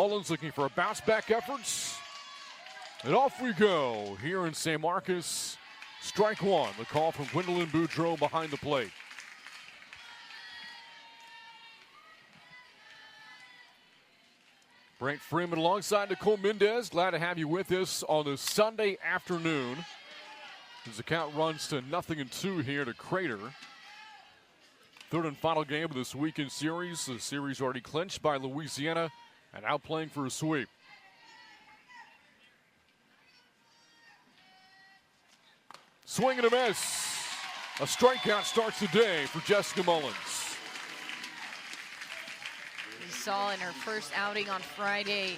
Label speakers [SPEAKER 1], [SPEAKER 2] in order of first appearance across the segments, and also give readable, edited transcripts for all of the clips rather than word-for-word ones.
[SPEAKER 1] Mullins looking for a bounce-back efforts. And off we go here in San Marcos. Strike one, the call from Gwendolyn Boudreau behind the plate. Brent Freeman alongside Nicole Mendez. Glad to have you with us on this Sunday afternoon. As the count runs to 0-2 here to Crater. Third and final game of this weekend series. The series already clinched by Louisiana and out playing for a sweep. Swing and a miss. A strikeout starts the day for Jessica Mullins.
[SPEAKER 2] We saw in her first outing on Friday,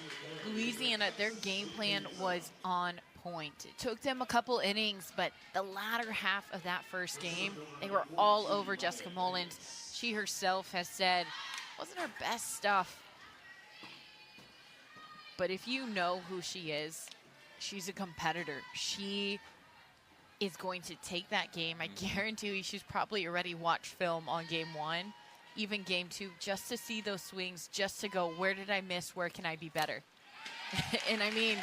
[SPEAKER 2] Louisiana, their game plan was on point. It took them a couple innings, but the latter half of that first game, they were all over Jessica Mullins. She herself has said, wasn't her best stuff. But if you know who she is, she's a competitor. She is going to take that game. I guarantee you she's probably already watched film on game one, even game two, just to see those swings, just to go, where did I miss? Where can I be better? And I mean,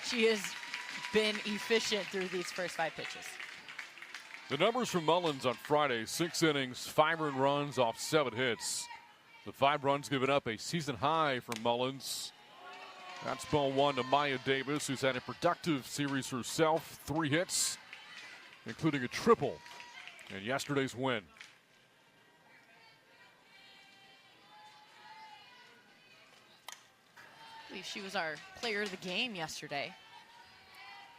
[SPEAKER 2] she has been efficient through these first 5 pitches.
[SPEAKER 1] The numbers from Mullins on Friday: 6 innings, 5 earned runs off 7 hits. The 5 runs given up, a season high for Mullins. That's ball 1 to Maya Davis, who's had a productive series herself. 3 hits, including a triple in yesterday's win.
[SPEAKER 2] I believe she was our player of the game yesterday.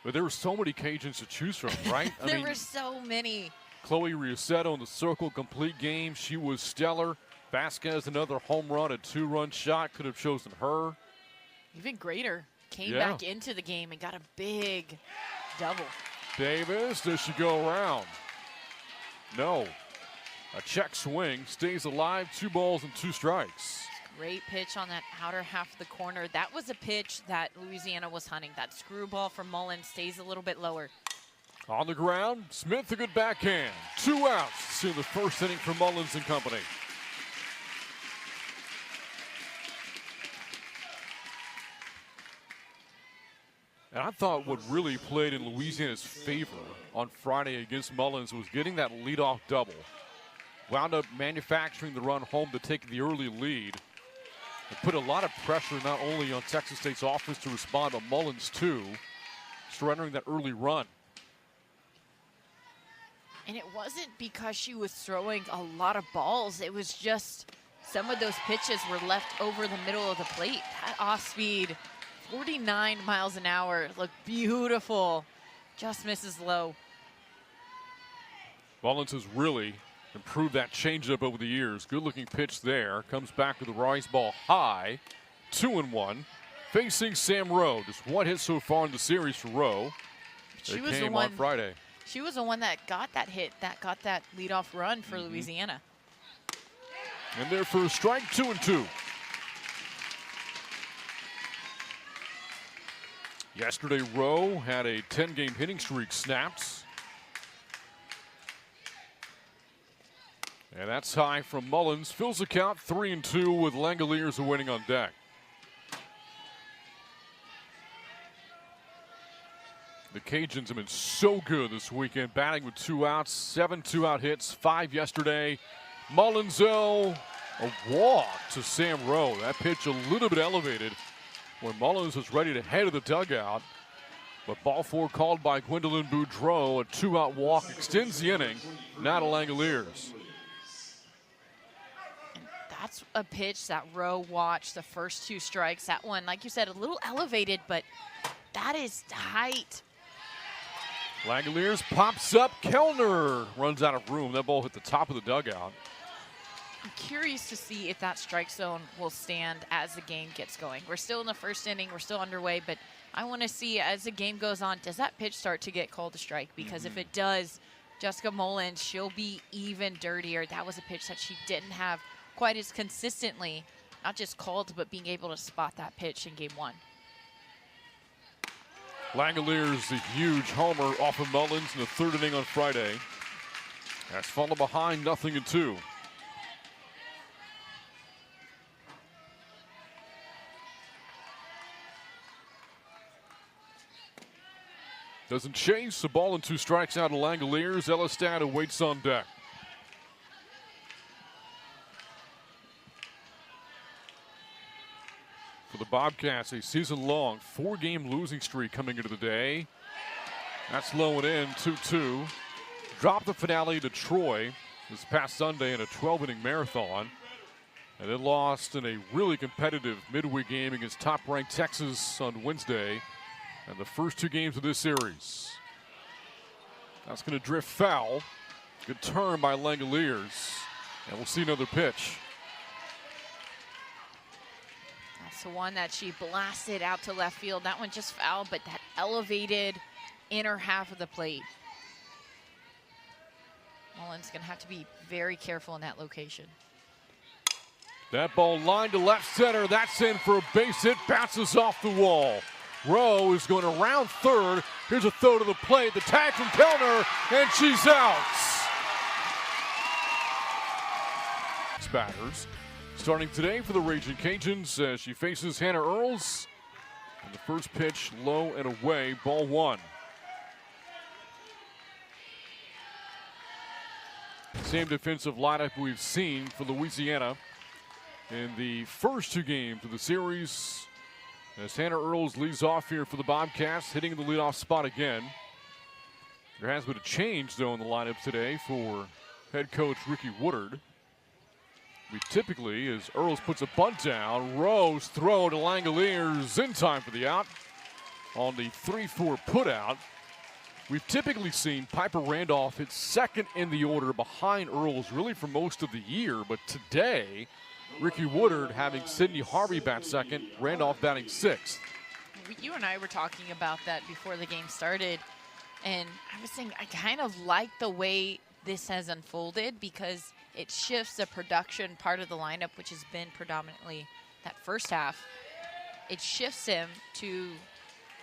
[SPEAKER 1] But there were so many Cajuns to choose from, right?
[SPEAKER 2] There were so many.
[SPEAKER 1] Chloe Riosetto in the circle, complete game. She was stellar. Vasquez, another home run, a 2-run shot. Could have chosen her.
[SPEAKER 2] Even greater. Came back into the game and got a big double.
[SPEAKER 1] Davis, does she go around? No. A check swing, stays alive, 2 balls and 2 strikes.
[SPEAKER 2] Great pitch on that outer half of the corner. That was a pitch that Louisiana was hunting. That screwball from Mullins stays a little bit lower.
[SPEAKER 1] On the ground, Smith a good backhand. 2 outs in the first inning for Mullins and company. And I thought what really played in Louisiana's favor on Friday against Mullins was getting that leadoff double. Wound up manufacturing the run home to take the early lead. It put a lot of pressure not only on Texas State's offense to respond, but Mullins too, surrendering that early run.
[SPEAKER 2] And it wasn't because she was throwing a lot of balls. It was just some of those pitches were left over the middle of the plate. That off speed, 49 miles an hour, looked beautiful. Just misses low.
[SPEAKER 1] Mullins has really improved that changeup over the years. Good looking pitch there. Comes back with the rise ball high. 2-1. Facing Sam Rowe. Just 1 hit so far in the series for Rowe.
[SPEAKER 2] She
[SPEAKER 1] was the one on Friday.
[SPEAKER 2] She was the one that got that hit, that got that leadoff run for Louisiana.
[SPEAKER 1] And there for a strike, 2-2. Yesterday, Rowe had a 10-game hitting streak snapped. And that's high from Mullins. Fills the count 3-2 with Langoliers waiting on deck. The Cajuns have been so good this weekend, batting with 2 outs, 7 2-out hits, 5 yesterday. Mullins, though, a walk to Sam Rowe. That pitch a little bit elevated when Mullins was ready to head to the dugout. But ball 4 called by Gwendolyn Boudreau. A 2-out walk extends the inning. Now to Langoliers.
[SPEAKER 2] That's a pitch that Rowe watched the first 2 strikes. That one, like you said, a little elevated, but that is tight.
[SPEAKER 1] Langoliers pops up. Kellner runs out of room. That ball hit the top of the dugout.
[SPEAKER 2] I'm curious to see if that strike zone will stand as the game gets going. We're still in the first inning. We're still underway, but I want to see as the game goes on, does that pitch start to get called a strike? Because if it does, Jessica Mullins, she'll be even dirtier. That was a pitch that she didn't have quite as consistently, not just called, but being able to spot that pitch in game 1.
[SPEAKER 1] Langoliers, the huge homer off of Mullins in the 3rd inning on Friday. Has fallen behind 0-2. Doesn't chase. A ball and 2 strikes out of Langoliers. Elistad awaits on deck. For the Bobcats, a season-long 4-game losing streak coming into the day. That's low and in, 2-2. Dropped the finale to Troy this past Sunday in a 12-inning marathon. And then lost in a really competitive midweek game against top-ranked Texas on Wednesday. And the first 2 games of this series. That's going to drift foul. Good turn by Langoliers. And we'll see another pitch.
[SPEAKER 2] That's the one that she blasted out to left field. That one just foul, but that elevated inner half of the plate. Mullins going to have to be very careful in that location.
[SPEAKER 1] That ball lined to left center. That's in for a base hit. Bounces off the wall. Rowe is going around third. Here's a throw to the plate. The tag from Kellner, and she's out. Batters starting today for the Raging Cajuns as she faces Hannah Earls. And the first pitch low and away, ball 1. Same defensive lineup we've seen for Louisiana in the first 2 games of the series. As Hannah Earls leads off here for the Bobcats, hitting the leadoff spot again. There has been a change, though, in the lineup today for head coach Ricky Woodard. We typically, as Earls puts a bunt down, Rose throw to Langoliers in time for the out on the 3-4 putout. We've typically seen Piper Randolph hit second in the order behind Earls really for most of the year, but today, Ricky Woodard having Sydney Harvey bat second, Randolph batting 6th.
[SPEAKER 2] You and I were talking about that before the game started, and I was saying I kind of like the way this has unfolded because it shifts the production part of the lineup, which has been predominantly that first half. It shifts him to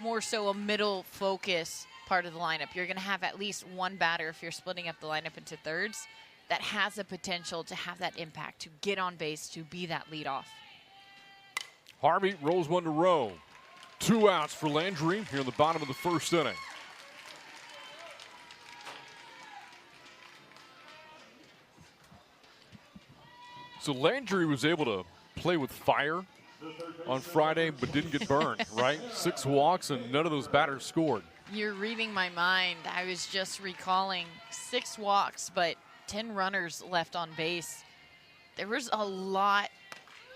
[SPEAKER 2] more so a middle focus part of the lineup. You're going to have at least one batter if you're splitting up the lineup into thirds that has the potential to have that impact, to get on base, to be that leadoff.
[SPEAKER 1] Harvey rolls one to Rowe. 2 outs for Landry here in the bottom of the first inning. So Landry was able to play with fire on Friday, but didn't get burned, right? 6 walks and none of those batters scored.
[SPEAKER 2] You're reading my mind. I was just recalling 6 walks, but 10 runners left on base. There was a lot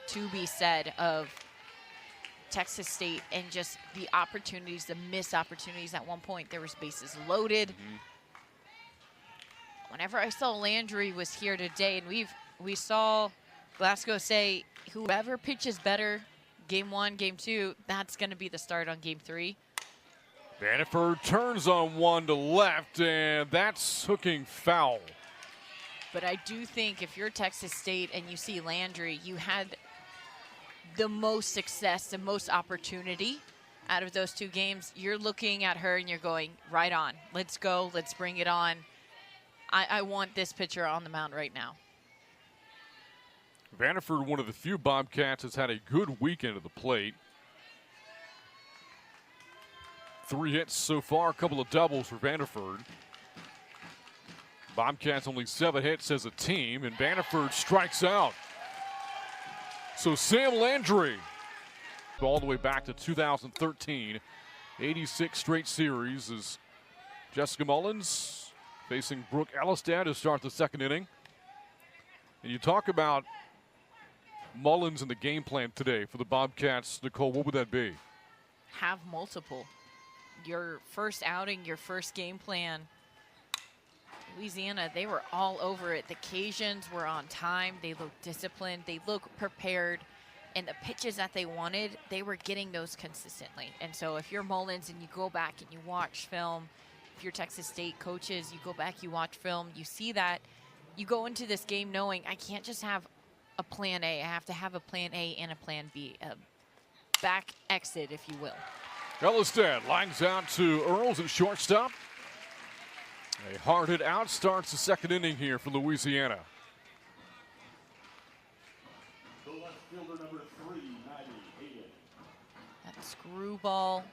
[SPEAKER 2] to be said of Texas State and just the opportunities, the missed opportunities. At one point, there was bases loaded. Whenever I saw Landry was here today, and we saw Glasgow say, whoever pitches better, game 1, game 2, that's going to be the start on game 3.
[SPEAKER 1] Vanderford turns on one to left, and that's hooking foul.
[SPEAKER 2] But I do think if you're Texas State and you see Landry, you had the most success, the most opportunity out of those 2 games. You're looking at her and you're going, right on. Let's go. Let's bring it on. I want this pitcher on the mound right now.
[SPEAKER 1] Vanderford, one of the few Bobcats, has had a good weekend at the plate. 3 hits so far, a couple of doubles for Vanderford. Bobcats only 7 hits as a team, and Vanderford strikes out. So Sam Landry, all the way back to 2013, 86 straight series, as Jessica Mullins facing Brooke Elistad to start the 2nd inning. And you talk about Mullins and the game plan today for the Bobcats. Nicole, what would that be?
[SPEAKER 2] Have multiple. Your first outing, your first game plan. Louisiana, they were all over it. The Cajuns were on time. They looked disciplined. They looked prepared. And the pitches that they wanted, they were getting those consistently. And so if you're Mullins and you go back and you watch film, if you're Texas State coaches, you go back, you watch film, you see that, you go into this game knowing I can't just have a plan A. I have to have a plan A and a plan B, a back exit, if you will.
[SPEAKER 1] Elistad lines out to Earls at shortstop. A hard hit out starts the 2nd inning here for Louisiana.
[SPEAKER 3] The left fielder, number 3, Maddie Hayden.
[SPEAKER 2] That screwball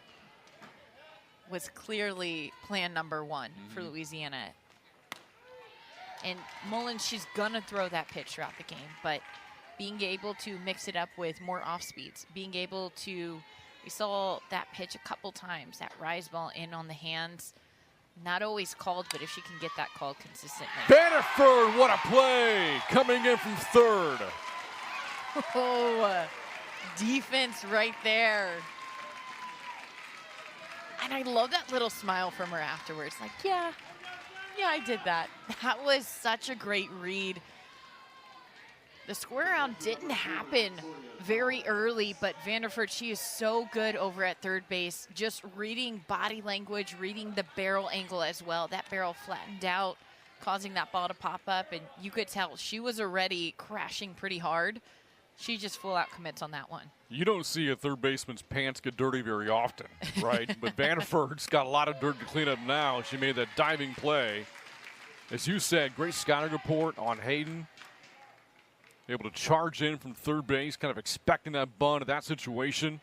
[SPEAKER 2] was clearly plan number one for Louisiana. And Mullins, she's going to throw that pitch throughout the game, but being able to mix it up with more off speeds, being able to, we saw that pitch a couple times, that rise ball in on the hands. Not always called, but if she can get that called consistently.
[SPEAKER 1] Vanderford, what a play! Coming in from third.
[SPEAKER 2] Oh, defense right there. And I love that little smile from her afterwards. Like, yeah, I did that. That was such a great read. The square around didn't happen very early, but Vanderford, she is so good over at third base, just reading body language, reading the barrel angle as well. That barrel flattened out, causing that ball to pop up, and you could tell she was already crashing pretty hard. She just full out commits on that one.
[SPEAKER 1] You don't see a third baseman's pants get dirty very often, right? But Vanderford's got a lot of dirt to clean up now. She made that diving play. As you said, great scouting report on Hayden. Able to charge in from third base, kind of expecting that bunt at that situation.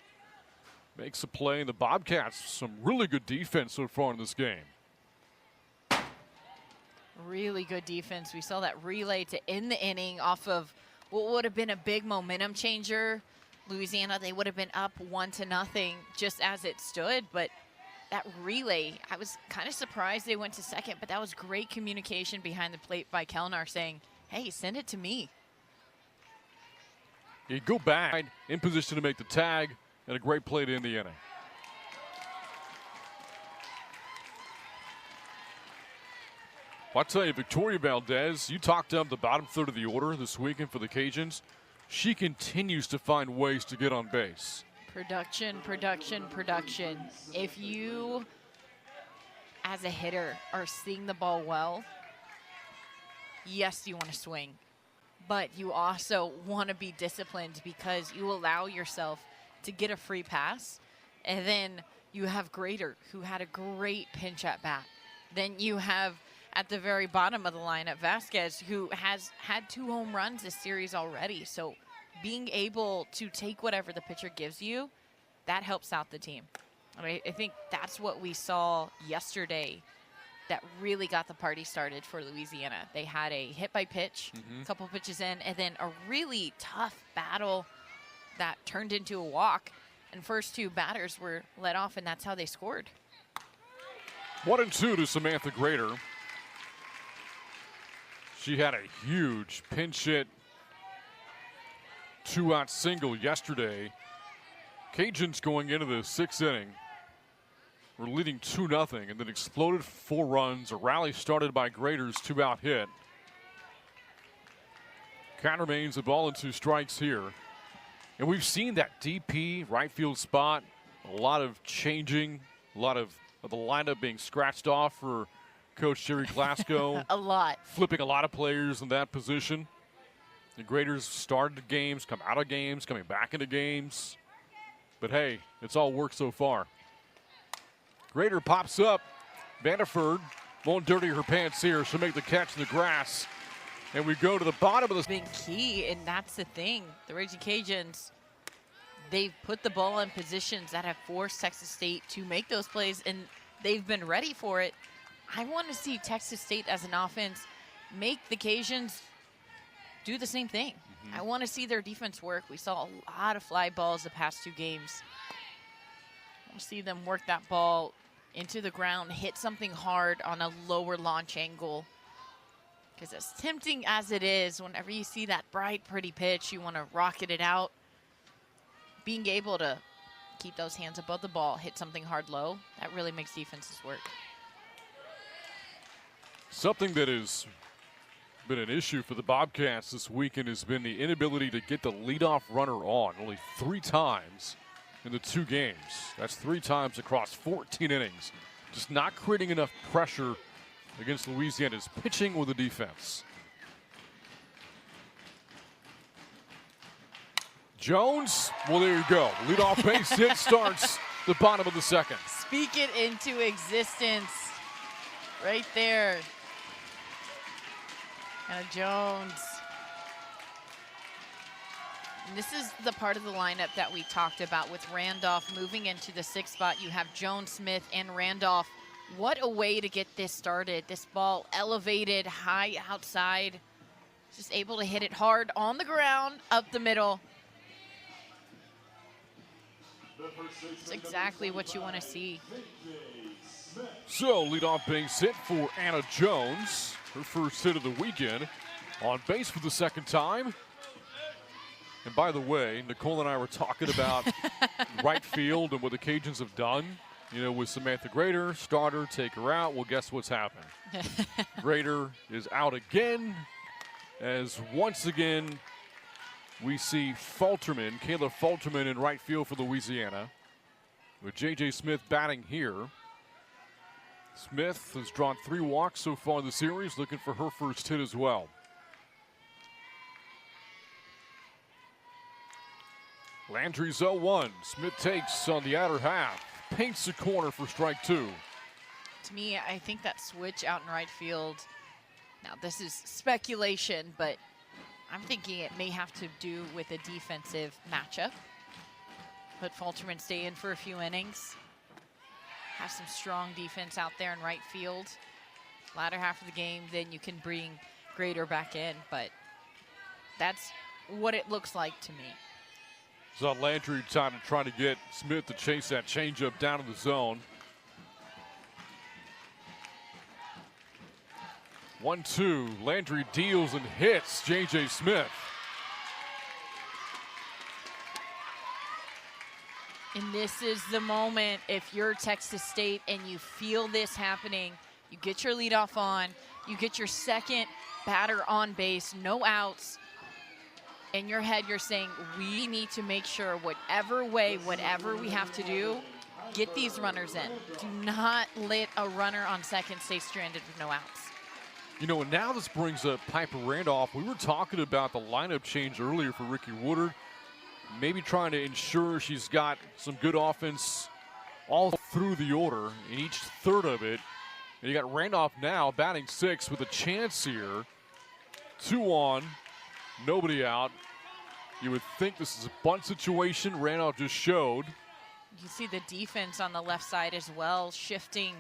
[SPEAKER 1] Makes a play, and the Bobcats, some really good defense so far in this game.
[SPEAKER 2] Really good defense. We saw that relay to end the inning off of what would have been a big momentum changer. Louisiana, they would have been up 1-0 just as it stood, but that relay, I was kind of surprised they went to second, but that was great communication behind the plate by Kellner saying, hey, send it to me.
[SPEAKER 1] You go back in position to make the tag, and a great play to end the inning. Well, I'll tell you, Victoria Valdez, you talked up the bottom third of the order this weekend for the Cajuns. She continues to find ways to get on base.
[SPEAKER 2] Production. If you, as a hitter, are seeing the ball well, yes, you want to swing. But you also want to be disciplined because you allow yourself to get a free pass. And then you have Grader, who had a great pinch at bat. Then you have, at the very bottom of the lineup, Vasquez, who has had 2 home runs this series already. So being able to take whatever the pitcher gives you, that helps out the team. I think that's what we saw yesterday that really got the party started for Louisiana. They had a hit by pitch, a couple pitches in, and then a really tough battle that turned into a walk. And first 2 batters were let off, and that's how they scored.
[SPEAKER 1] 1-2 to Samantha Grader. She had a huge pinch hit 2-out single yesterday. Cajuns going into the 6th inning were leading 2-0 and then exploded 4 runs. A rally started by Grader's 2-out hit. Count remains a ball and 2 strikes here. And we've seen that DP right field spot, a lot of changing, a lot of the lineup being scratched off for Coach Jerry Glasgow.
[SPEAKER 2] A lot.
[SPEAKER 1] Flipping a lot of players in that position. The Graders started games, come out of games, coming back into games. But hey, it's all worked so far. Grader pops up. Vanderford won't dirty her pants here. She'll make the catch in the grass. And we go to the bottom of the...
[SPEAKER 2] Been key, and that's the thing. The Raging Cajuns, they've put the ball in positions that have forced Texas State to make those plays, and they've been ready for it. I want to see Texas State as an offense make the Cajuns do the same thing. I want to see their defense work. We saw a lot of fly balls the past 2 games. I want to see them work that ball into the ground, hit something hard on a lower launch angle. Because as tempting as it is, whenever you see that bright, pretty pitch, you want to rocket it out. Being able to keep those hands above the ball, hit something hard low, that really makes defenses work.
[SPEAKER 1] Something that has been an issue for the Bobcats this weekend has been the inability to get the leadoff runner on. Only 3 times in the 2 games. That's 3 times across 14 innings. Just not creating enough pressure against Louisiana's pitching or the defense. Jones, well, there you go. Leadoff base hit starts the bottom of the 2nd.
[SPEAKER 2] Speak it into existence right there. Jones. And this is the part of the lineup that we talked about with Randolph moving into the 6th spot. You have Jones, Smith, and Randolph. What a way to get this started. This ball elevated high outside. Just able to hit it hard on the ground, up the middle. It's exactly what you want to see.
[SPEAKER 1] So, leadoff base hit for Anna Jones. Her first hit of the weekend. On base for the second time. And by the way, Nicole and I were talking about right field and what the Cajuns have done. You know, with Samantha Grader, starter, take her out. Well, guess what's happened? Grader is out again, as once again we see Falterman, Kayla Falterman in right field for Louisiana, with J.J. Smith batting here. Smith has drawn 3 walks so far in the series, looking for her first hit as well. Landry's 0-1. Smith takes on the outer half. Paints the corner for strike 2.
[SPEAKER 2] To me, I think that switch out in right field, now this is speculation, but I'm thinking it may have to do with a defensive matchup. Let Falterman stay in for a few innings. Have some strong defense out there in right field. Latter half of the game, then you can bring Grader back in, but that's what it looks like to me.
[SPEAKER 1] So Landry trying to get Smith to chase that changeup down in the zone. 1-2. Landry deals and hits J.J. Smith.
[SPEAKER 2] And this is the moment, if you're Texas State and you feel this happening, you get your leadoff on, you get your second batter on base, no outs. In your head, you're saying, we need to make sure whatever we have to do, get these runners in. Do not let a runner on second stay stranded with no outs.
[SPEAKER 1] You know, and now this brings up Piper Randolph. We were talking about the lineup change earlier for Ricky Woodard. Maybe trying to ensure she's got some good offense all through the order in each third of it. And you got Randolph now batting 6th with a chance here. 2 on. Nobody out. You would think this is a bunt situation. Randolph just showed.
[SPEAKER 2] You see the defense on the left side as well, shifting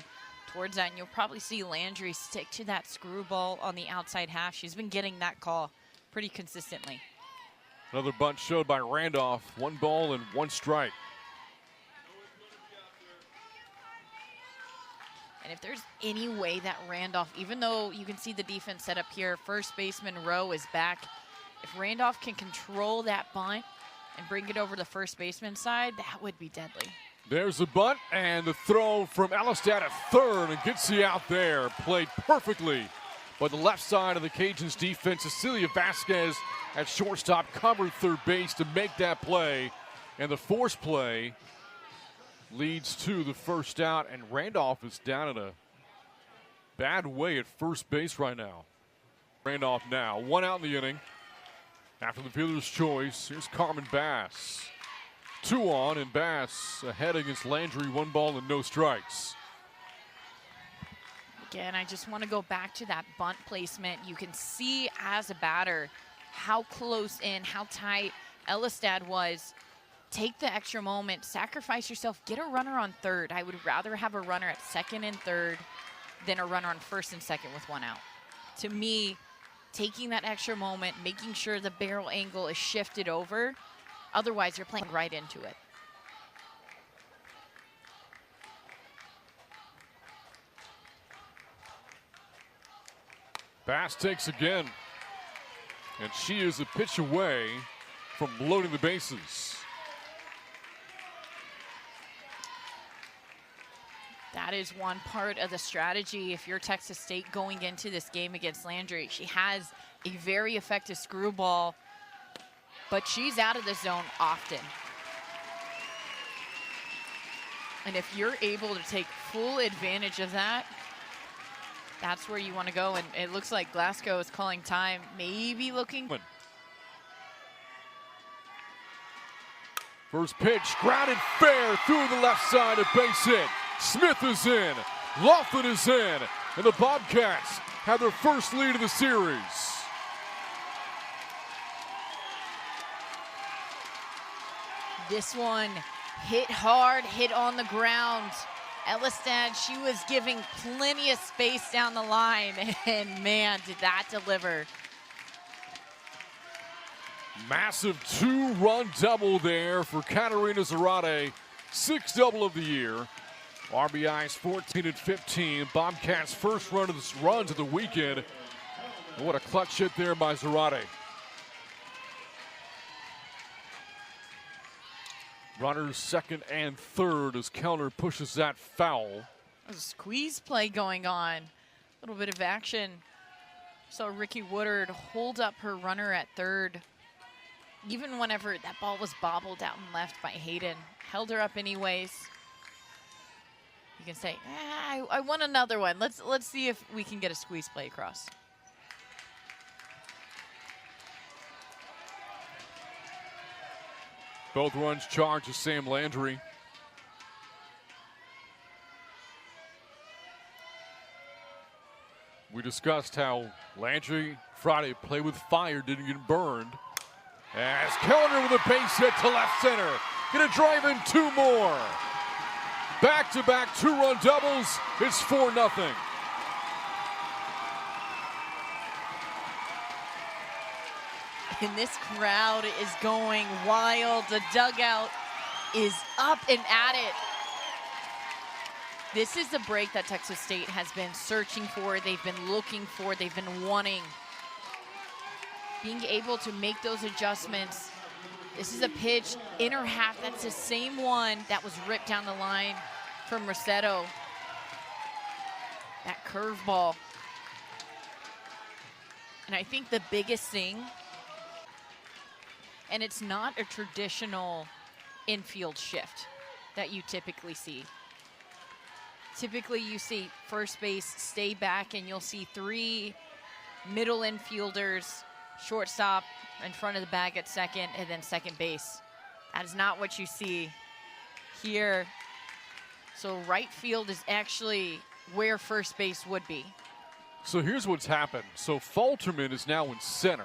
[SPEAKER 2] towards that. And you'll probably see Landry stick to that screwball on the outside half. She's been getting that call pretty consistently.
[SPEAKER 1] Another bunt showed by Randolph. 1 ball and 1 strike.
[SPEAKER 2] And if there's any way that Randolph, even though you can see the defense set up here, first baseman Rowe is back. If Randolph can control that bunt and bring it over the first baseman side, that would be deadly.
[SPEAKER 1] There's the bunt and the throw from Elistad at third, and gets you out there. Played perfectly by the left side of the Cajuns defense. Cecilia Vasquez at shortstop covered third base to make that play. And the force play leads to the first out, and Randolph is down in a bad way at first base right now. Randolph now, 1 out in the inning. After the fielder's choice, here's Carmen Bass. 2 on, and Bass ahead against Landry, 1 ball and no strikes.
[SPEAKER 2] Again, I just want to go back to that bunt placement. You can see as a batter how close in, how tight Elistad was. Take the extra moment, sacrifice yourself, get a runner on third. I would rather have a runner at second and third than a runner on first and second with 1 out. To me, taking that extra moment, making sure the barrel angle is shifted over. Otherwise, you're playing right into it.
[SPEAKER 1] Bass takes again. And she is a pitch away from loading the bases.
[SPEAKER 2] That is one part of the strategy if you're Texas State going into this game against Landry. She has a very effective screwball, but she's out of the zone often. And if you're able to take full advantage of that, that's where you want to go. And it looks like Glasgow is calling time, maybe looking.
[SPEAKER 1] First pitch, grounded fair through the left side, a base hit. Smith is in, Laughlin is in, and the Bobcats have their first lead of the series.
[SPEAKER 2] This one hit hard, hit on the ground. Elistad, she was giving plenty of space down the line, and man, did that deliver.
[SPEAKER 1] Massive 2-run double there for Katarina Zarate. 6th double of the year. RBIs 14 and 15. Bobcats' first run of the weekend. And what a clutch hit there by Zarate. Runners second and third as Kellner pushes that foul.
[SPEAKER 2] There's a squeeze play going on. A little bit of action. So Ricky Woodard hold up her runner at third. Even whenever that ball was bobbled out and left by Hayden. Held her up anyways. You can say, I want another one. Let's see if we can get a squeeze play across.
[SPEAKER 1] Both runs charged to Sam Landry. We discussed how Landry Friday played with fire, didn't get burned. As Kellner with a base hit to left center. Gonna drive in 2 more. Back-to-back 2-run doubles. It's 4-0.
[SPEAKER 2] And this crowd is going wild. The dugout is up and at it. This is the break that Texas State has been searching for, they've been looking for, they've been wanting. Being able to make those adjustments. This is a pitch, inner half, that's the same one that was ripped down the line from Rossetto. That curveball. And I think the biggest thing, and it's not a traditional infield shift that you typically see. Typically you see first base stay back and you'll see 3 middle infielders, shortstop in front of the bag at second, and then second base. That is not what you see here. So right field is actually where first base would be.
[SPEAKER 1] So here's what's happened. So Falterman is now in center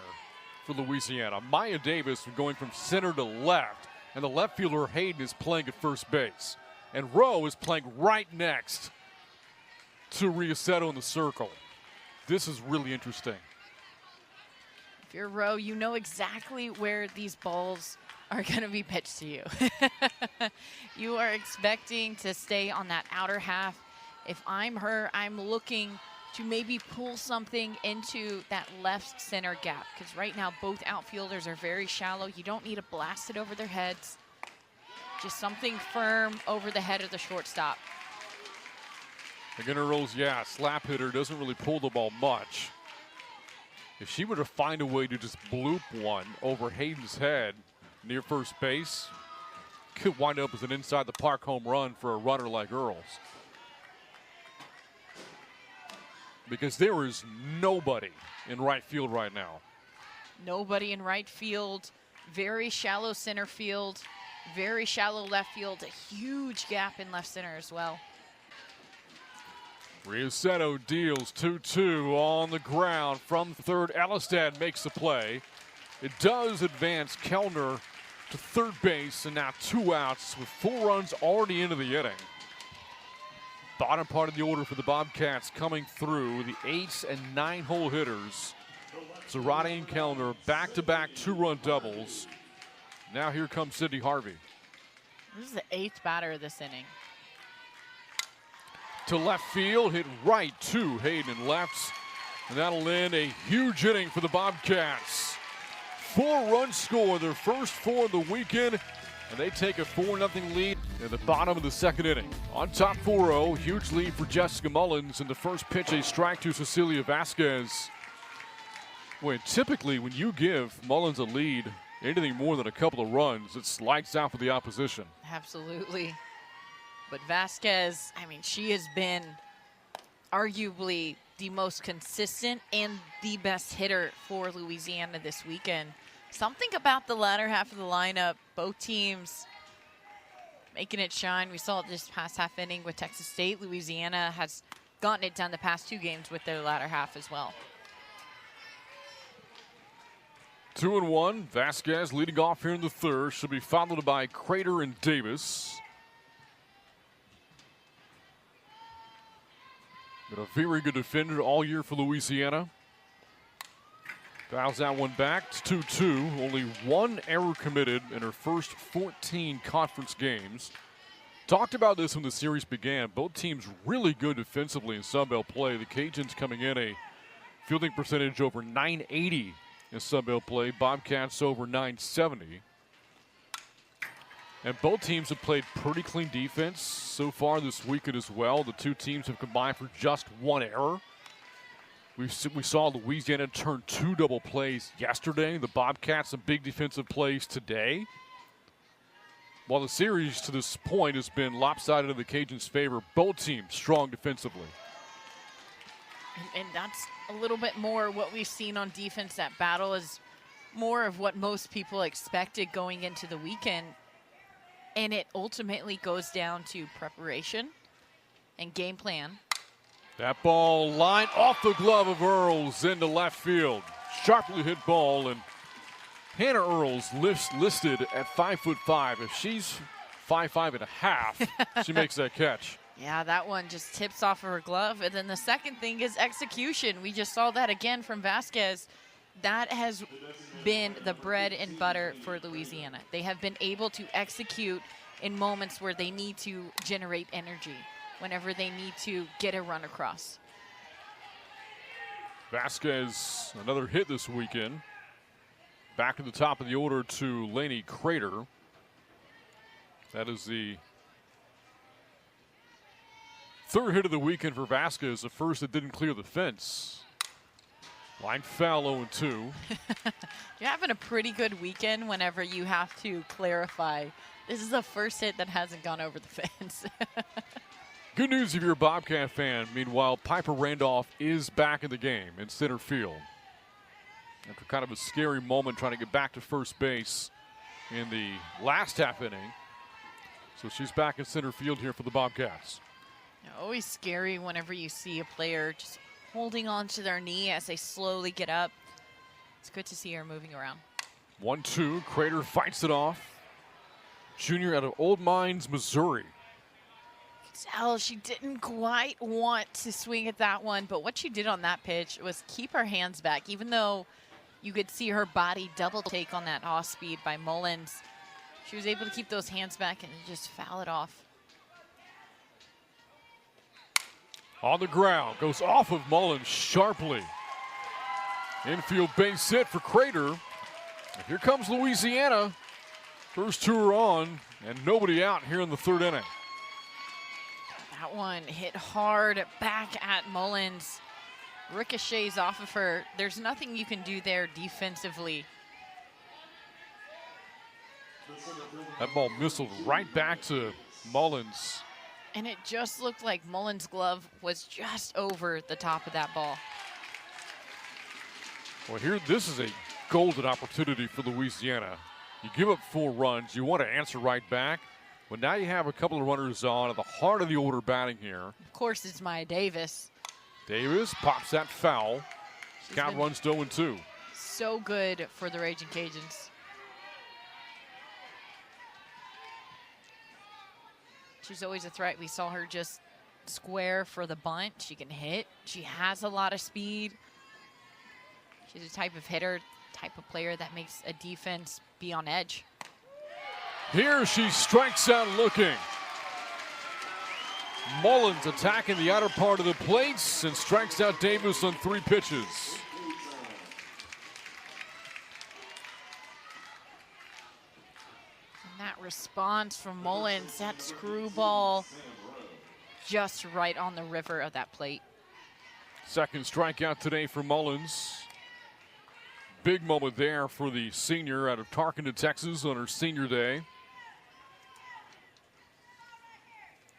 [SPEAKER 1] for Louisiana. Maya Davis going from center to left, and the left fielder Hayden is playing at first base. And Rowe is playing right next to Rossetto in the circle. This is really interesting.
[SPEAKER 2] If you're Rowe, you know exactly where these balls are going to be pitched to you. You are expecting to stay on that outer half. If I'm her, I'm looking to maybe pull something into that left center gap, because right now both outfielders are very shallow. You don't need to blast it over their heads. Just something firm over the head of the shortstop.
[SPEAKER 1] Again, rolls, yeah, slap hitter, doesn't really pull the ball much. If she were to find a way to just bloop one over Hayden's head near first base, could wind up as an inside the park home run for a runner like Earls. Because there is nobody in right field right now.
[SPEAKER 2] Nobody in right field, very shallow center field, very shallow left field, a huge gap in left center as well.
[SPEAKER 1] Rossetto deals 2-2 on the ground from third. Elistad makes the play. It does advance Kellner to third base, and now 2 outs with 4 runs already into the inning. Bottom part of the order for the Bobcats coming through, the 8 and 9 hole hitters. Zarate and Kellner back-to-back 2-run doubles. Now here comes Sydney Harvey.
[SPEAKER 2] This is the 8th batter of this inning.
[SPEAKER 1] To left field, hit right to Hayden left. And that'll end a huge inning for the Bobcats. 4-run score, their first 4 of the weekend. And they take a 4-0 lead in the bottom of the second inning. On top 4-0, huge lead for Jessica Mullins. In the first pitch, a strike to Cecilia Vasquez. Boy, typically when you give Mullins a lead, anything more than a couple of runs, it's lights out for the opposition.
[SPEAKER 2] Absolutely. But Vasquez, I mean, she has been arguably the most consistent and the best hitter for Louisiana this weekend. Something about the latter half of the lineup, both teams making it shine. We saw it this past half inning with Texas State. Louisiana has gotten it done the past 2 games with their latter half as well.
[SPEAKER 1] 2-1. Vasquez leading off here in the third. She'll be followed by Crater and Davis. Been a very good defender all year for Louisiana. Dials that one back. It's 2-2. Only one error committed in her first 14 conference games. Talked about this when the series began. Both teams really good defensively in Sunbelt play. The Cajuns coming in a fielding percentage over .980 in Sunbelt play. Bobcats over .970. And both teams have played pretty clean defense so far this weekend as well. The two teams have combined for just one error. We saw Louisiana turn 2 double plays yesterday. The Bobcats some big defensive plays today. While the series to this point has been lopsided in the Cajuns' favor, both teams strong defensively.
[SPEAKER 2] And that's a little bit more what we've seen on defense. That battle is more of what most people expected going into the weekend. And it ultimately goes down to preparation and game plan.
[SPEAKER 1] That ball lined off the glove of Earls into left field. Sharply hit ball, and Hannah Earls listed at 5'5". If she's 5'5.5", she makes that catch.
[SPEAKER 2] Yeah, that one just tips off of her glove. And then the second thing is execution. We just saw that again from Vasquez. That has been the bread and butter for Louisiana. They have been able to execute in moments where they need to generate energy, whenever they need to get a run across.
[SPEAKER 1] Vasquez, another hit this weekend. Back to the top of the order to Laney Crater. That is the third hit of the weekend for Vasquez, the first that didn't clear the fence. Line foul, 0-2.
[SPEAKER 2] You're having a pretty good weekend whenever you have to clarify. This is the first hit that hasn't gone over the fence.
[SPEAKER 1] Good news if you're a Bobcat fan. Meanwhile, Piper Randolph is back in the game in center field. After kind of a scary moment trying to get back to first base in the last half inning. So she's back in center field here for the Bobcats.
[SPEAKER 2] Always scary whenever you see a player just holding on to their knee as they slowly get up. It's good to see her moving around.
[SPEAKER 1] 1-2, Crater fights it off. Junior out of Old Mines, Missouri.
[SPEAKER 2] Tell she didn't quite want to swing at that one, but what she did on that pitch was keep her hands back, even though you could see her body double take on that off speed by Mullins. She was able to keep those hands back and just foul it off.
[SPEAKER 1] On the ground, goes off of Mullins sharply. Infield base hit for Crater. And here comes Louisiana. First two are on, and nobody out here in the third inning.
[SPEAKER 2] That one hit hard back at Mullins. Ricochets off of her. There's nothing you can do there defensively.
[SPEAKER 1] That ball missiled right back to Mullins.
[SPEAKER 2] And it just looked like Mullins' glove was just over the top of that ball.
[SPEAKER 1] Well, here, this is a golden opportunity for Louisiana. You give up 4 runs, you want to answer right back. But now you have a couple of runners on at the heart of the order batting here.
[SPEAKER 2] Of course, it's Maya Davis.
[SPEAKER 1] Davis pops that foul. Count runs to 0-2.
[SPEAKER 2] So good for the Raging Cajuns. She's always a threat. We saw her just square for the bunt. She can hit. She has a lot of speed. She's a type of hitter, type of player that makes a defense be on edge.
[SPEAKER 1] Here she strikes out looking. Mullins attacking the outer part of the plates and strikes out Davis on 3 pitches.
[SPEAKER 2] And that response from Mullins, that screwball just right on the river of that plate.
[SPEAKER 1] Second strikeout today for Mullins. Big moment there for the senior out of Tarkington, Texas on her senior day.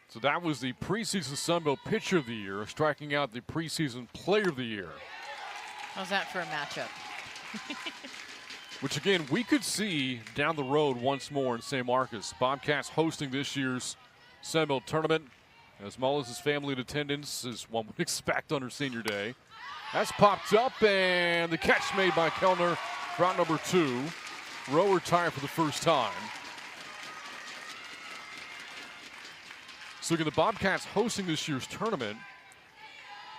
[SPEAKER 1] So that was the preseason Sunbelt Pitcher of the Year, striking out the preseason Player of the Year.
[SPEAKER 2] How's that for a matchup?
[SPEAKER 1] Which, again, we could see down the road once more in San Marcos. Bobcats hosting this year's Sunbelt Tournament, as Mullins' family in attendance, as one would expect on her senior day. That's popped up, and the catch made by Kellner round number 2. Rowe retired for the first time. So again, the Bobcats hosting this year's tournament.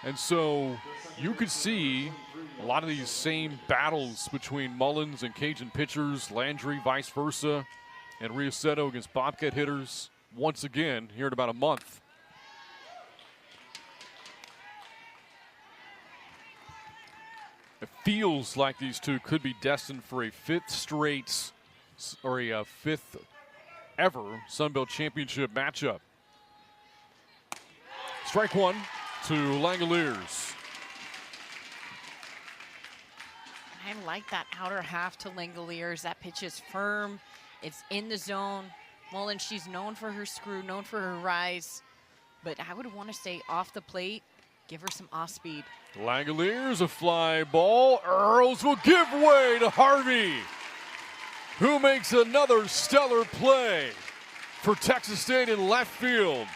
[SPEAKER 1] And so you could see a lot of these same battles between Mullins and Cajun pitchers, Landry vice versa, and Riasetto against Bobcat hitters once again here in about a month. It feels like these two could be destined for a 5th straight or a 5th ever Sun Belt Championship matchup. Strike 1 to Langoliers.
[SPEAKER 2] I like that outer half to Langoliers. That pitch is firm. It's in the zone. Mullins, she's known for her screw, known for her rise. But I would want to say off the plate, give her some off speed.
[SPEAKER 1] Langoliers, a fly ball. Earls will give way to Harvey, who makes another stellar play for Texas State in left field.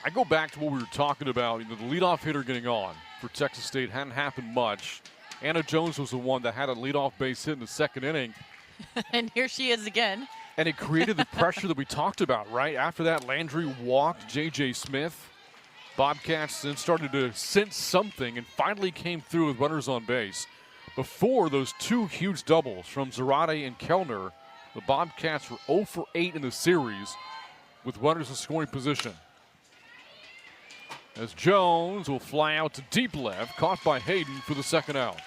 [SPEAKER 1] I go back to what we were talking about. You know, the leadoff hitter getting on for Texas State hadn't happened much. Anna Jones was the one that had a leadoff base hit in the 2nd inning.
[SPEAKER 2] And here she is again.
[SPEAKER 1] And it created the pressure that we talked about, right? After that, Landry walked J.J. Smith. Bobcats then started to sense something and finally came through with runners on base. Before those 2 huge doubles from Zarate and Kellner, the Bobcats were 0 for 8 in the series with runners in scoring position. As Jones will fly out to deep left, caught by Hayden for the 2nd out.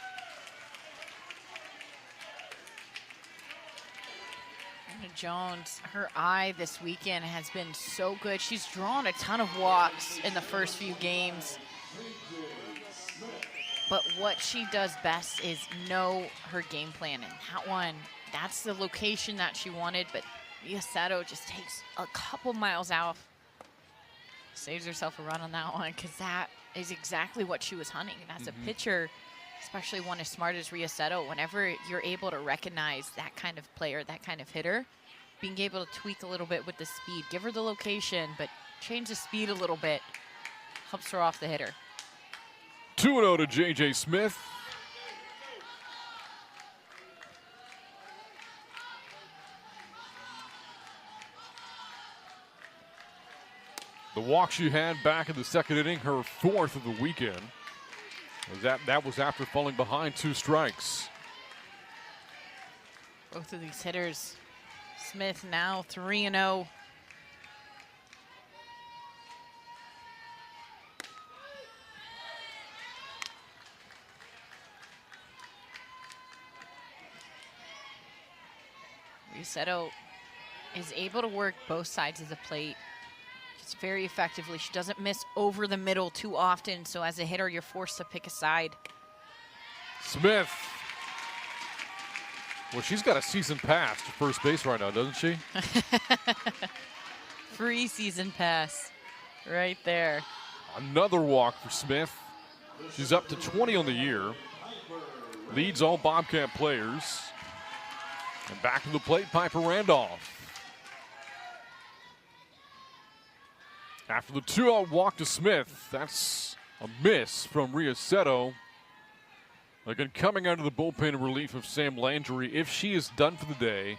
[SPEAKER 2] Anna Jones, her eye this weekend has been so good. She's drawn a ton of walks in the first few games. But what she does best is know her game plan. And that one, that's the location that she wanted. But Riasetto just takes a couple miles out. Saves herself a run on that one because that is exactly what she was hunting. And as a pitcher, especially one as smart as Riasetto, whenever you're able to recognize that kind of player, that kind of hitter, being able to tweak a little bit with the speed, give her the location, but change the speed a little bit, helps her off the hitter.
[SPEAKER 1] 2-0 to J.J. Smith. The walk she had back in the 2nd inning, her 4th of the weekend. That was after falling behind 2 strikes.
[SPEAKER 2] Both of these hitters, Smith now 3-0. Riasetto is able to work both sides of the plate very effectively. She doesn't miss over the middle too often, so as a hitter, you're forced to pick a side.
[SPEAKER 1] Smith. Well, she's got a season pass to first base right now, doesn't she?
[SPEAKER 2] Free season pass right there.
[SPEAKER 1] Another walk for Smith. She's up to 20 on the year. Leads all Bobcat players. And back to the plate, Piper Randolph. After the 2-out walk to Smith, that's a miss from Riasetto. Again, coming out of the bullpen in relief of Sam Landry. If she is done for the day,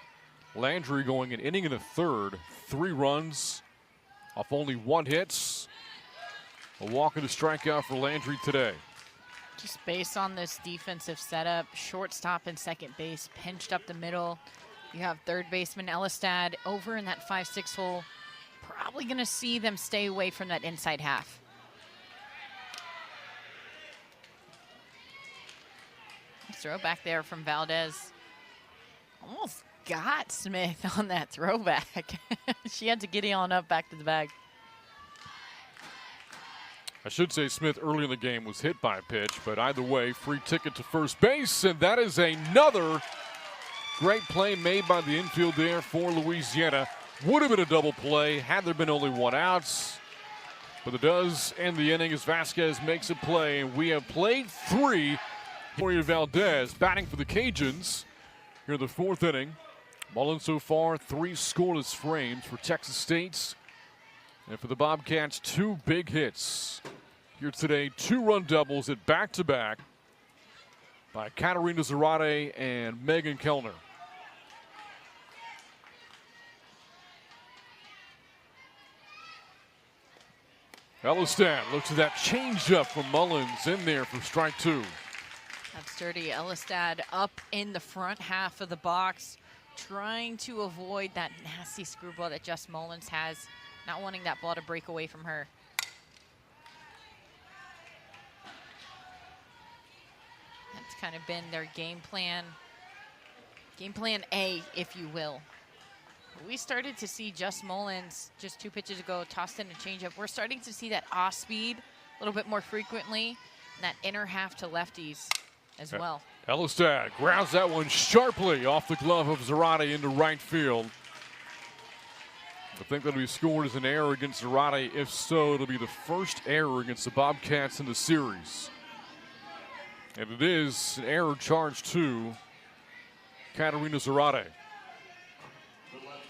[SPEAKER 1] Landry going an inning and a third, 3 runs off only 1 hit. A walk and a strikeout for Landry today.
[SPEAKER 2] Just based on this defensive setup, shortstop and second base pinched up the middle. You have third baseman Elistad over in that 5-6 hole. Probably going to see them stay away from that inside half. Nice throw back there from Valdez. Almost got Smith on that throwback. She had to giddy on up back to the bag.
[SPEAKER 1] I should say Smith early in the game was hit by a pitch, but either way, free ticket to first base, and that is another great play made by the infield there for Louisiana. Would have been a double play had there been only 1 out, but it does end the inning as Vasquez makes a play, and we have played 3. Victoria Valdez batting for the Cajuns here in the 4th inning. Mullins so far 3 scoreless frames for Texas State, and for the Bobcats 2 big hits. here today. 2-run doubles at back-to-back by Katarina Zarate and Megan Kellner. Elistad looks at that changeup from Mullins in there for strike 2.
[SPEAKER 2] That's dirty. Elistad up in the front half of the box, trying to avoid that nasty screwball that Jess Mullins has, not wanting that ball to break away from her. That's kind of been their game plan A, if you will. We started to see Jess Mullins just 2 pitches ago, tossed in a changeup. We're starting to see that off speed a little bit more frequently, and that inner half to lefties as well.
[SPEAKER 1] Elistad grounds that one sharply off the glove of Zarate into right field. I think that'll be scored as an error against Zarate. If so, it'll be the first error against the Bobcats in the series. And it is an error charged to Katarina Zarate.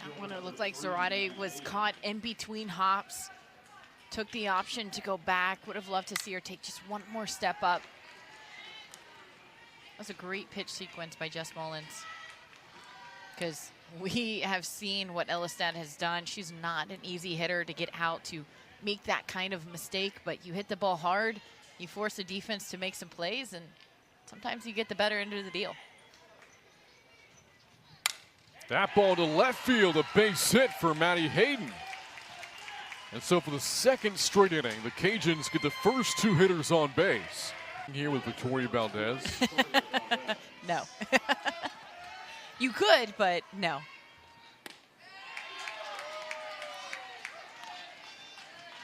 [SPEAKER 2] That one, it looked like Zarate was caught in between hops, took the option to go back. Would have loved to see her take just one more step up. That was a great pitch sequence by Jess Mullins, because we have seen what Elistad has done. She's not an easy hitter to get out to make that kind of mistake, but you hit the ball hard, you force the defense to make some plays, and sometimes you get the better end of the deal.
[SPEAKER 1] That ball to left field, a base hit for Maddie Hayden. And so for the second straight inning, the Cajuns get the first 2 hitters on base. Here with Victoria Valdez.
[SPEAKER 2] No. You could, but no.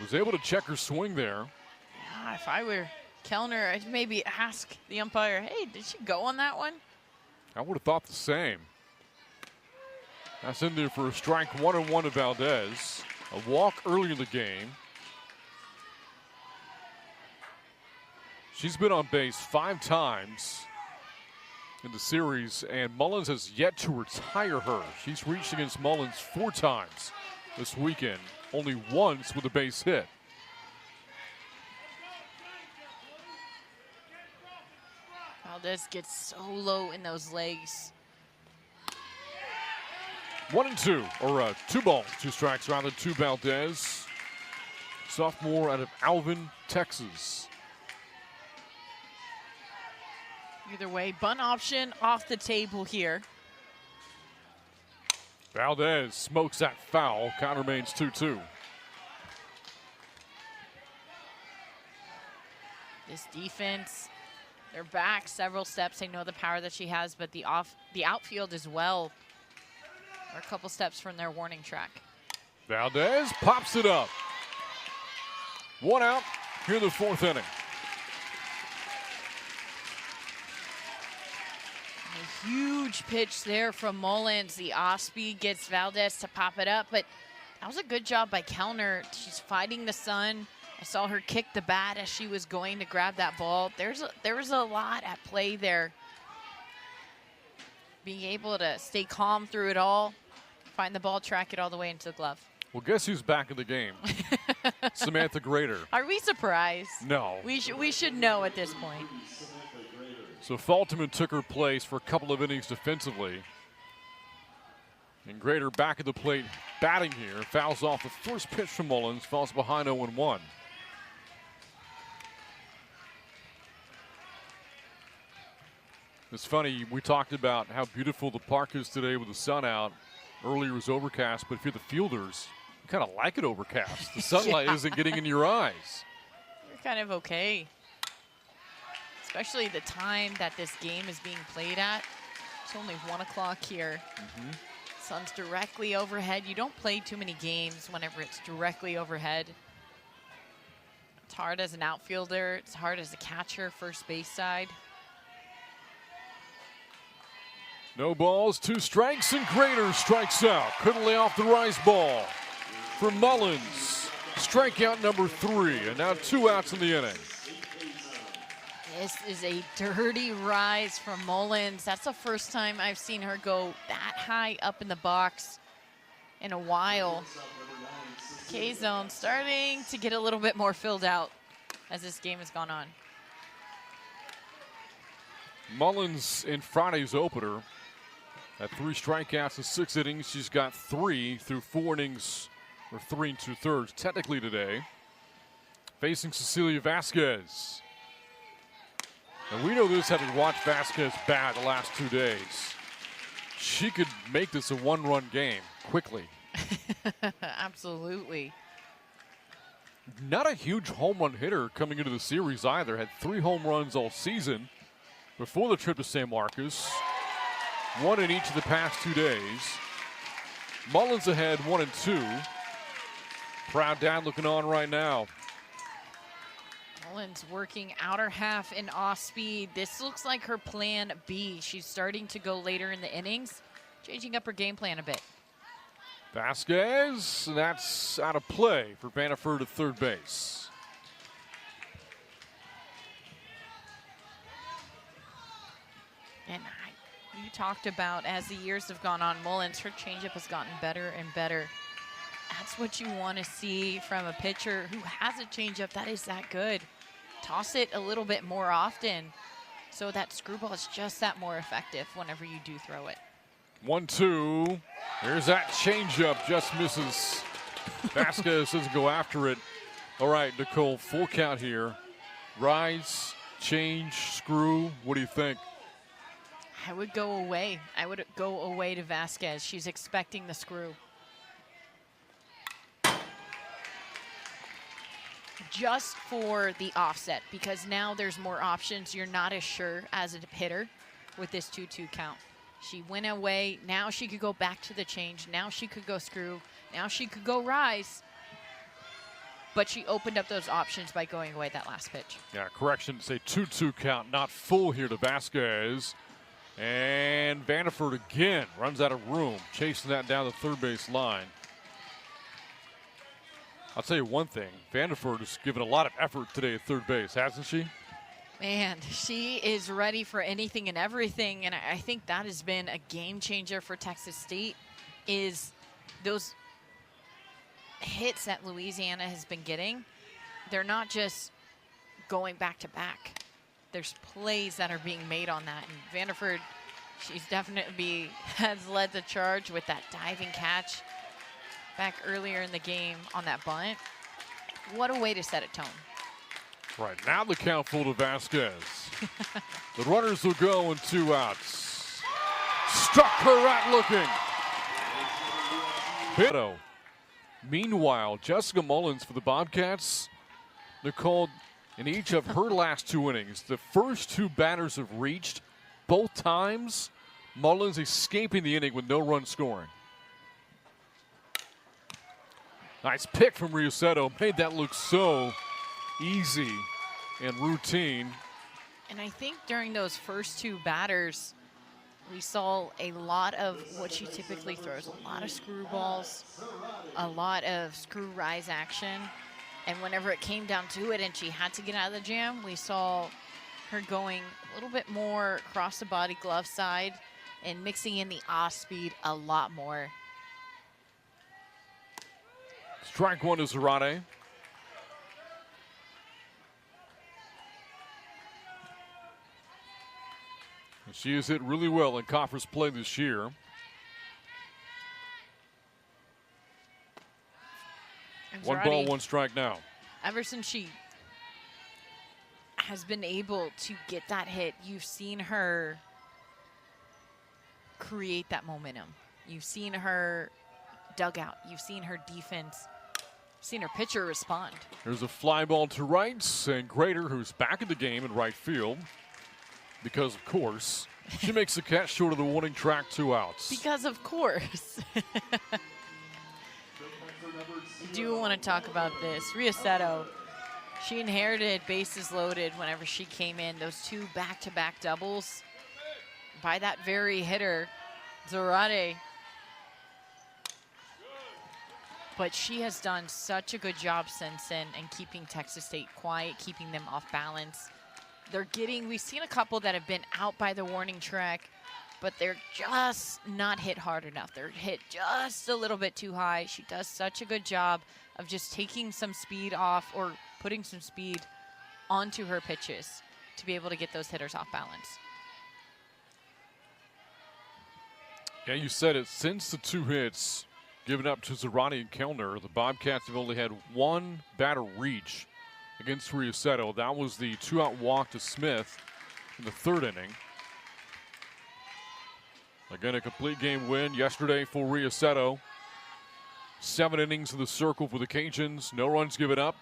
[SPEAKER 1] Was able to check her swing there.
[SPEAKER 2] Yeah, if I were Kellner, I'd maybe ask the umpire, hey, did she go on that one?
[SPEAKER 1] I would have thought the same. That's in there for a strike 1-1 to Valdez. A walk early in the game. She's been on base 5 times in the series, and Mullins has yet to retire her. She's reached against Mullins 4 times this weekend, only once with a base hit.
[SPEAKER 2] Valdez gets so low in those legs.
[SPEAKER 1] 1-2, or 2 balls, 2 strikes rather to Valdez. Sophomore out of Alvin, Texas.
[SPEAKER 2] Either way, bunt option off the table here.
[SPEAKER 1] Valdez smokes that foul. Count remains 2-2.
[SPEAKER 2] This defense, they're back several steps. They know the power that she has, but the outfield as well are a couple steps from their warning track.
[SPEAKER 1] Valdez pops it up. 1 out here in the 4th inning.
[SPEAKER 2] A huge pitch there from Mullins. The off-speed gets Valdez to pop it up, but that was a good job by Kellner. She's fighting the sun. I saw her kick the bat as she was going to grab that ball. There was a lot at play there. Being able to stay calm through it all, find the ball, track it all the way into the glove.
[SPEAKER 1] Well, guess who's back in the game? Samantha Grader.
[SPEAKER 2] Are we surprised?
[SPEAKER 1] No.
[SPEAKER 2] We should know at this point.
[SPEAKER 1] So Falterman took her place for a couple of innings defensively. And Grader back at the plate batting here. Fouls off the first pitch from Mullins. Falls behind 0-1. It's funny, we talked about how beautiful the park is today with the sun out. Earlier it was overcast, but if you're the fielders, you kind of like it overcast. The sunlight isn't getting in your eyes.
[SPEAKER 2] You're kind of okay. Especially the time that this game is being played at. It's only 1 o'clock here. Sun's directly overhead. You don't play too many games whenever it's directly overhead. It's hard as an outfielder. It's hard as a catcher, first base side.
[SPEAKER 1] No balls, 2 strikes, and Grader strikes out. Couldn't lay off the rise ball for Mullins. Strikeout number 3, and now 2 outs in the inning.
[SPEAKER 2] This is a dirty rise from Mullins. That's the first time I've seen her go that high up in the box in a while. K-zone starting to get a little bit more filled out. as this game has gone on.
[SPEAKER 1] Mullins in Friday's opener had 3 strikeouts in 6 innings. She's got 3 through 4 innings, or 3 2/3 technically today. Facing Cecilia Vasquez. And we know this having watched Vasquez bat the last 2 days. She could make this a 1-run game quickly.
[SPEAKER 2] Absolutely.
[SPEAKER 1] Not a huge home run hitter coming into the series either. Had 3 home runs all season before the trip to San Marcos. 1 in each of the past 2 days. Mullins ahead 1-2. Proud dad looking on right now.
[SPEAKER 2] Mullins working outer half in off speed. This looks like her plan B. She's starting to go later in the innings, changing up her game plan a bit.
[SPEAKER 1] Vasquez, that's out of play for Vanderford at third base.
[SPEAKER 2] And you talked about, as the years have gone on, Mullins, her changeup has gotten better and better. That's what you want to see from a pitcher who has a changeup that is that good. Toss it a little bit more often so that screwball is just that more effective whenever you do throw it.
[SPEAKER 1] 1-2. There's that changeup, just misses. Vasquez doesn't go after it. All right, Nicole, full count here. Rise, change, screw. What do you think?
[SPEAKER 2] I would go away. I would go away to Vasquez. She's expecting the screw. Just for the offset, because now there's more options. You're not as sure as a hitter with this 2-2 count. She went away. Now she could go back to the change. Now she could go screw. Now she could go rise. But she opened up those options by going away that last pitch.
[SPEAKER 1] Yeah, correction, say 2-2 count, not full here to Vasquez. And Vanderford again runs out of room, chasing that down the third base line. I'll tell you one thing, Vanderford has given a lot of effort today at third base, hasn't she?
[SPEAKER 2] Man, she is ready for anything and everything, and I think that has been a game changer for Texas State, is those hits that Louisiana has been getting. They're not just going back to back. There's plays that are being made on that, and Vanderford, she's definitely has led the charge with that diving catch back earlier in the game on that bunt. What a way to set a tone.
[SPEAKER 1] Right, now the count full to Vasquez. The runners will go in 2 outs. Struck her out looking. Pitto. Meanwhile, Jessica Mullins for the Bobcats, Nicole, in each of her last 2 innings, the first 2 batters have reached both times. Mullins escaping the inning with no run scoring. Nice pick from Riosetto. Made that look so easy and routine.
[SPEAKER 2] And I think during those first 2 batters, we saw a lot of what she typically throws, a lot of screwballs, a lot of screw rise action. And whenever it came down to it and she had to get out of the jam, we saw her going a little bit more across the body glove side and mixing in the off speed a lot more.
[SPEAKER 1] Strike 1 to Zarate. She has hit really well in conference play this year.
[SPEAKER 2] And
[SPEAKER 1] 1
[SPEAKER 2] Zarate,
[SPEAKER 1] ball, 1 strike now.
[SPEAKER 2] ever since she has been able to get that hit, you've seen her create that momentum. You've seen her dugout. You've seen her defense. Seen her pitcher respond.
[SPEAKER 1] There's a fly ball to right, and Grader, who's back in the game in right field, because of course, she makes the catch short of the warning track, 2 outs.
[SPEAKER 2] Because of course. I do want to talk about this. Riosetto, she inherited bases loaded whenever she came in. Those 2 back-to-back doubles by that very hitter, Zarate. But she has done such a good job since then in keeping Texas State quiet, keeping them off balance. We've seen a couple that have been out by the warning track, but they're just not hit hard enough. They're hit just a little bit too high. She does such a good job of just taking some speed off or putting some speed onto her pitches to be able to get those hitters off balance.
[SPEAKER 1] Yeah, you said it. Since the 2 hits given up to Zerani and Kellner, the Bobcats have only had one batter reach against Riosetto. That was the 2-out walk to Smith in the 3rd inning. Again, a complete game win yesterday for Riosetto. 7 innings in the circle for the Cajuns. No runs given up.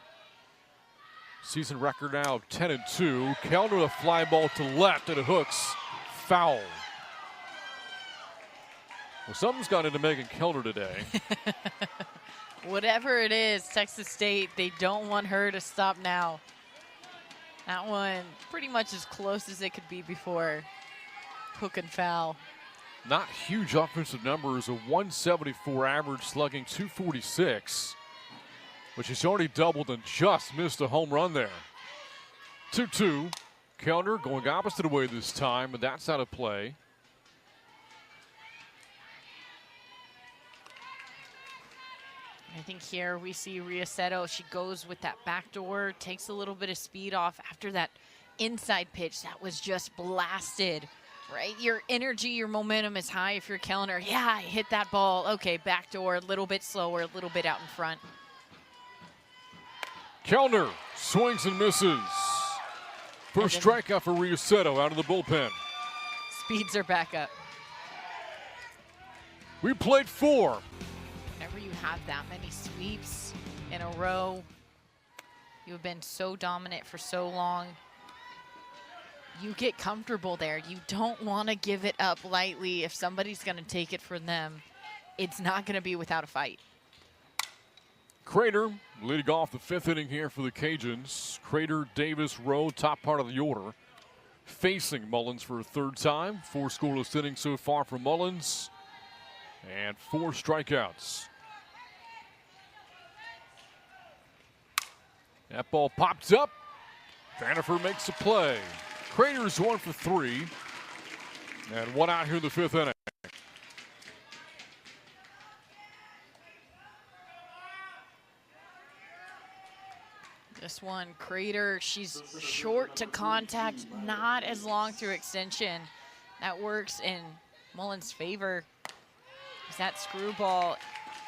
[SPEAKER 1] Season record now of 10-2. Kellner with a fly ball to left, and it hooks foul. Well, something's gone into Megan Kellner today.
[SPEAKER 2] Whatever it is, Texas State, they don't want her to stop now. That one pretty much as close as it could be before hook and foul.
[SPEAKER 1] Not huge offensive numbers, a 174 average, slugging 246. But she's already doubled and just missed a home run there. 2-2. Kellner going opposite way this time, but that's out of play.
[SPEAKER 2] I think here we see Riosetto. She goes with that backdoor, takes a little bit of speed off after that inside pitch that was just blasted, right? Your energy, your momentum is high if you're Kellner. Yeah, I hit that ball. Okay, backdoor, a little bit slower, a little bit out in front.
[SPEAKER 1] Kellner swings and misses. First strikeout for Riosetto out of the bullpen.
[SPEAKER 2] Speeds are back up.
[SPEAKER 1] We played 4.
[SPEAKER 2] Whenever you have that many sweeps in a row, you have been so dominant for so long. You get comfortable there. You don't want to give it up lightly. If somebody's going to take it from them, it's not going to be without a fight.
[SPEAKER 1] Crater leading off the 5th inning here for the Cajuns. Crater, Davis, Rowe, top part of the order. Facing Mullins for a 3rd time. 4 scoreless innings so far for Mullins. And 4 strikeouts. That ball pops up. Vannifer makes a play. Crater's 1 for 3. And 1 out here in the 5th inning.
[SPEAKER 2] This one, Crater, she's short to contact, not as long through extension. That works in Mullins' favor. That screwball,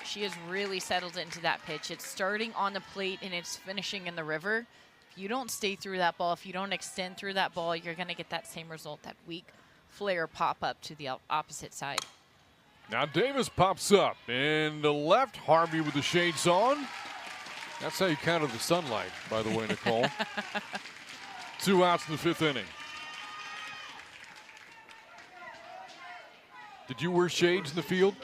[SPEAKER 2] she has really settled into that pitch. It's starting on the plate and it's finishing in the river. If you don't stay through that ball, if you don't extend through that ball, you're going to get that same result, that weak flare pop up to the opposite side.
[SPEAKER 1] Now Davis pops up in the left. Harvey with the shades on. That's how you counted the sunlight, by the way, Nicole. 2 outs in the 5th inning. Did you wear shades in the field?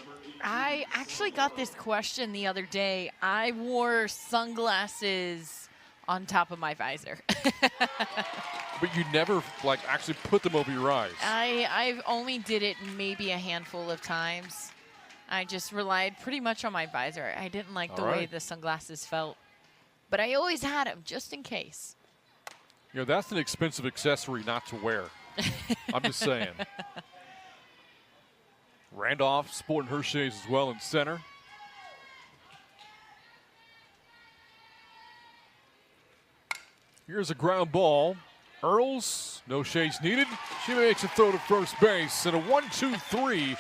[SPEAKER 2] I actually got this question the other day. I wore sunglasses on top of my visor.
[SPEAKER 1] But you never, like, actually put them over your eyes.
[SPEAKER 2] I've only did it maybe a handful of times. I just relied pretty much on my visor. I didn't like the way the sunglasses felt. But I always had them just in case.
[SPEAKER 1] You know, that's an expensive accessory not to wear. I'm just saying. Randolph sporting her shades as well in center. Here's a ground ball. Earls, no shades needed. She makes a throw to first base, and a 1-2-3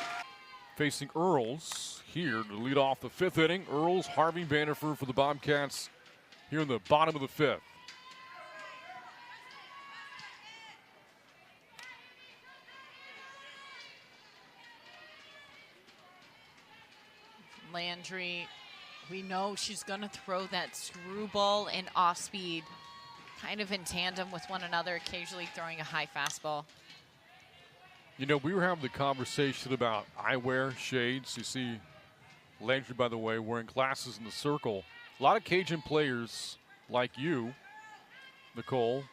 [SPEAKER 1] facing Earls here to lead off the 5th inning. Earls, Harvey, Vannifer for the Bobcats here in the bottom of the 5th.
[SPEAKER 2] Landry, we know she's going to throw that screwball and off speed, kind of in tandem with one another, occasionally throwing a high fastball.
[SPEAKER 1] You know, we were having the conversation about eyewear, shades. You see Landry, by the way, wearing glasses in the circle. A lot of Cajun players like you, Nicole,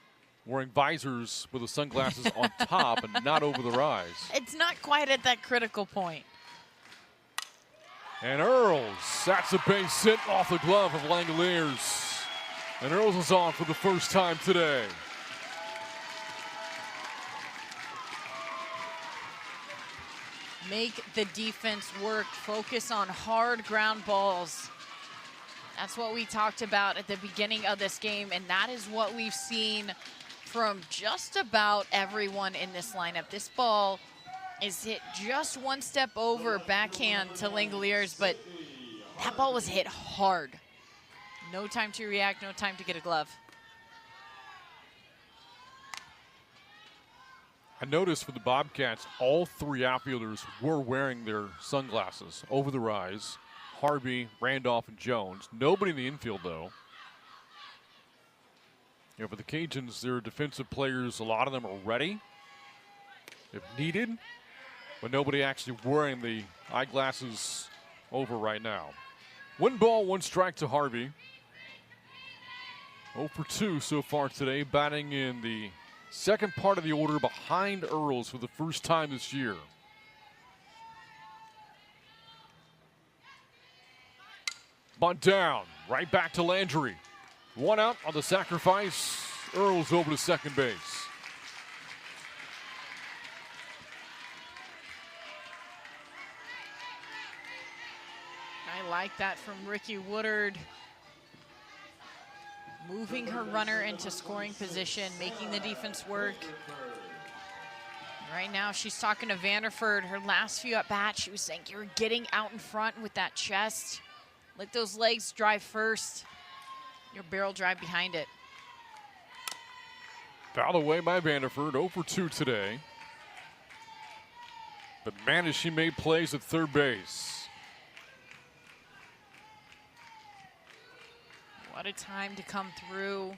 [SPEAKER 1] wearing visors with the sunglasses on top and not over their eyes.
[SPEAKER 2] It's not quite at that critical point.
[SPEAKER 1] And Earls, that's a base hit off the glove of Langoliers. And Earls is on for the first time today.
[SPEAKER 2] Make the defense work. Focus on hard ground balls. That's what we talked about at the beginning of this game, and that is what we've seen from just about everyone in this lineup. This ball is hit just one step over backhand to Langoliers, but that ball was hit hard. No time to react, no time to get a glove.
[SPEAKER 1] I noticed for the Bobcats, all three outfielders were wearing their sunglasses over their eyes. Harvey, Randolph, and Jones. Nobody in the infield, though. For the Cajuns, their defensive players, a lot of them are ready if needed, but nobody actually wearing the eyeglasses over right now. 1 ball, 1 strike to Harvey. 0 for 2 so far today, batting in the second part of the order behind Earls for the first time this year. Bunt down, right back to Landry. 1 out on the sacrifice. Earls over to second base.
[SPEAKER 2] I like that from Ricky Woodard. Moving her runner into scoring position, making the defense work. Right now, she's talking to Vanderford. Her last few at-bats, she was saying, you're getting out in front with that chest. Let those legs drive first. Your barrel drive behind it.
[SPEAKER 1] Fouled away by Vanderford, 0 for 2 today. But man, has she made plays at third base.
[SPEAKER 2] What a time to come through.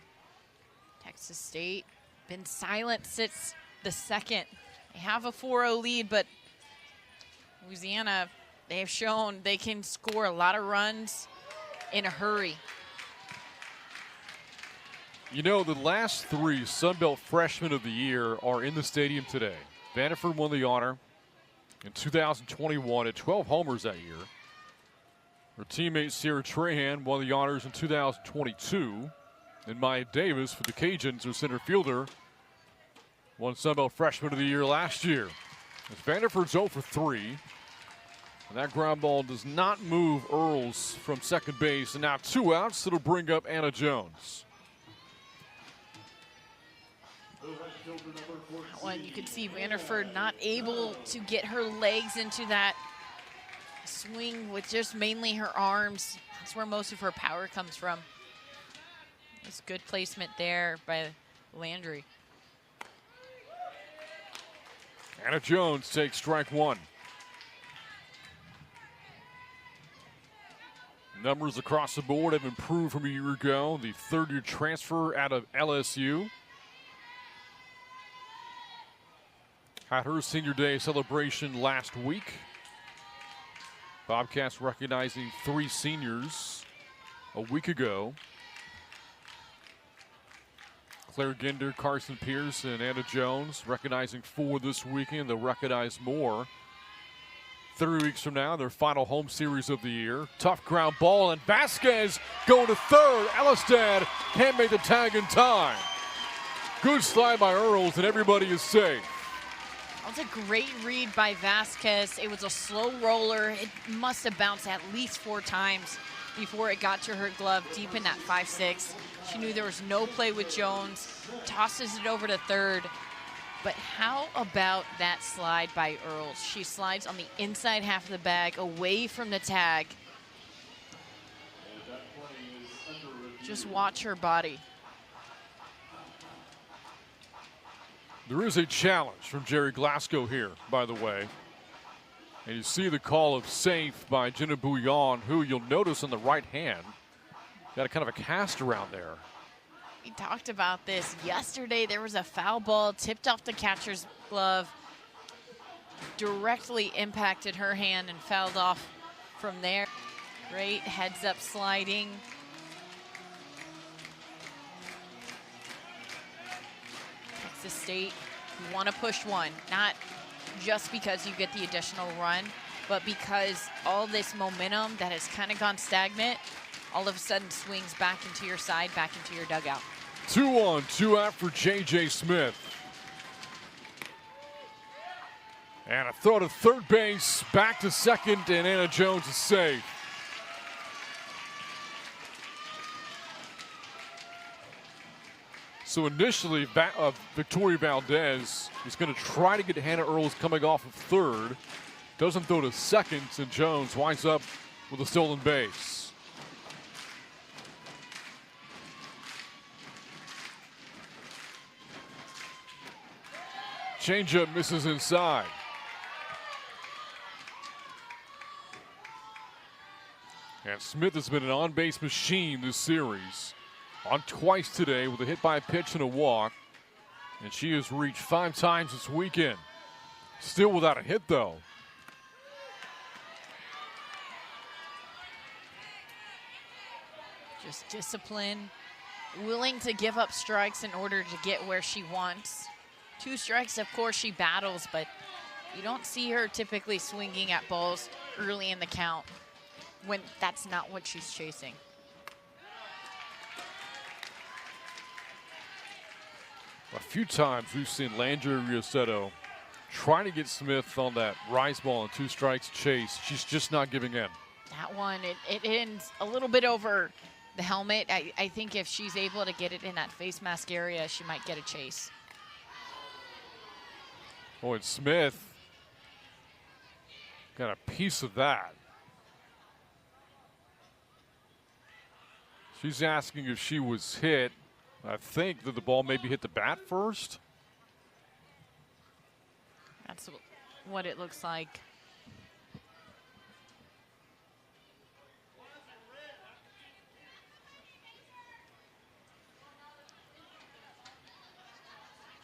[SPEAKER 2] Texas State been silent since the second. They have a 4-0 lead, but Louisiana, they have shown they can score a lot of runs in a hurry.
[SPEAKER 1] You know, the last 3 Sunbelt Freshmen of the Year are in the stadium today. Vanderford won the honor in 2021 at 12 homers that year. Her teammate Sarah Trahan won the honors in 2022. And Maya Davis for the Cajuns, her center fielder, won Sunbelt Freshman of the Year last year. As Vanderford's 0 for 3. And that ground ball does not move Earls from second base. And now 2 outs. It'll bring up Anna Jones.
[SPEAKER 2] Well, you can see Vanderford not able to get her legs into that swing with just mainly her arms. That's where most of her power comes from. It's good placement there by Landry.
[SPEAKER 1] Anna Jones takes strike 1. Numbers across the board have improved from a year ago. The third-year transfer out of LSU. Had her senior day celebration last week. Bobcats recognizing 3 seniors a week ago. Claire Ginder, Carson Pierce, and Anna Jones recognizing 4 this weekend. They'll recognize more 3 weeks from now, their final home series of the year. Tough ground ball, and Vasquez going to third. Elistad can't make the tag in time. Good slide by Earls, and everybody is safe.
[SPEAKER 2] That was a great read by Vasquez. It was a slow roller. It must have bounced at least 4 times before it got to her glove deep in that 5-6. She knew there was no play with Jones. Tosses it over to third. But how about that slide by Earls? She slides on the inside half of the bag away from the tag. Just watch her body.
[SPEAKER 1] There is a challenge from Jerry Glasgow here, by the way. And you see the call of safe by Jenna Bouillon, who you'll notice on the right hand got a kind of a cast around there.
[SPEAKER 2] We talked about this yesterday. There was a foul ball tipped off the catcher's glove, directly impacted her hand and fouled off from there. Great heads up sliding. Texas State, you want to push one, not just because you get the additional run, but because all this momentum that has kind of gone stagnant all of a sudden swings back into your side, back into your dugout.
[SPEAKER 1] 2 on, 2 out for J.J. Smith. And a throw to third base, back to second, and Anna Jones is safe. So initially, Victoria Valdez is going to try to get Hannah Earls coming off of third. Doesn't throw to second, and Jones winds up with a stolen base. Changeup misses inside. And Smith has been an on-base machine this series. On twice today with a hit by a pitch and a walk. And she has reached 5 times this weekend. Still without a hit, though.
[SPEAKER 2] Just discipline, willing to give up strikes in order to get where she wants. 2 strikes, of course, she battles, but you don't see her typically swinging at balls early in the count when that's not what she's chasing.
[SPEAKER 1] A few times we've seen Landry Riosetto trying to get Smith on that rise ball and 2 strikes chase. She's just not giving in.
[SPEAKER 2] That one, it ends a little bit over the helmet. I think if she's able to get it in that face mask area, she might get a chase.
[SPEAKER 1] Oh, and Smith got a piece of that. She's asking if she was hit. I think that the ball maybe hit the bat first.
[SPEAKER 2] That's what it looks like.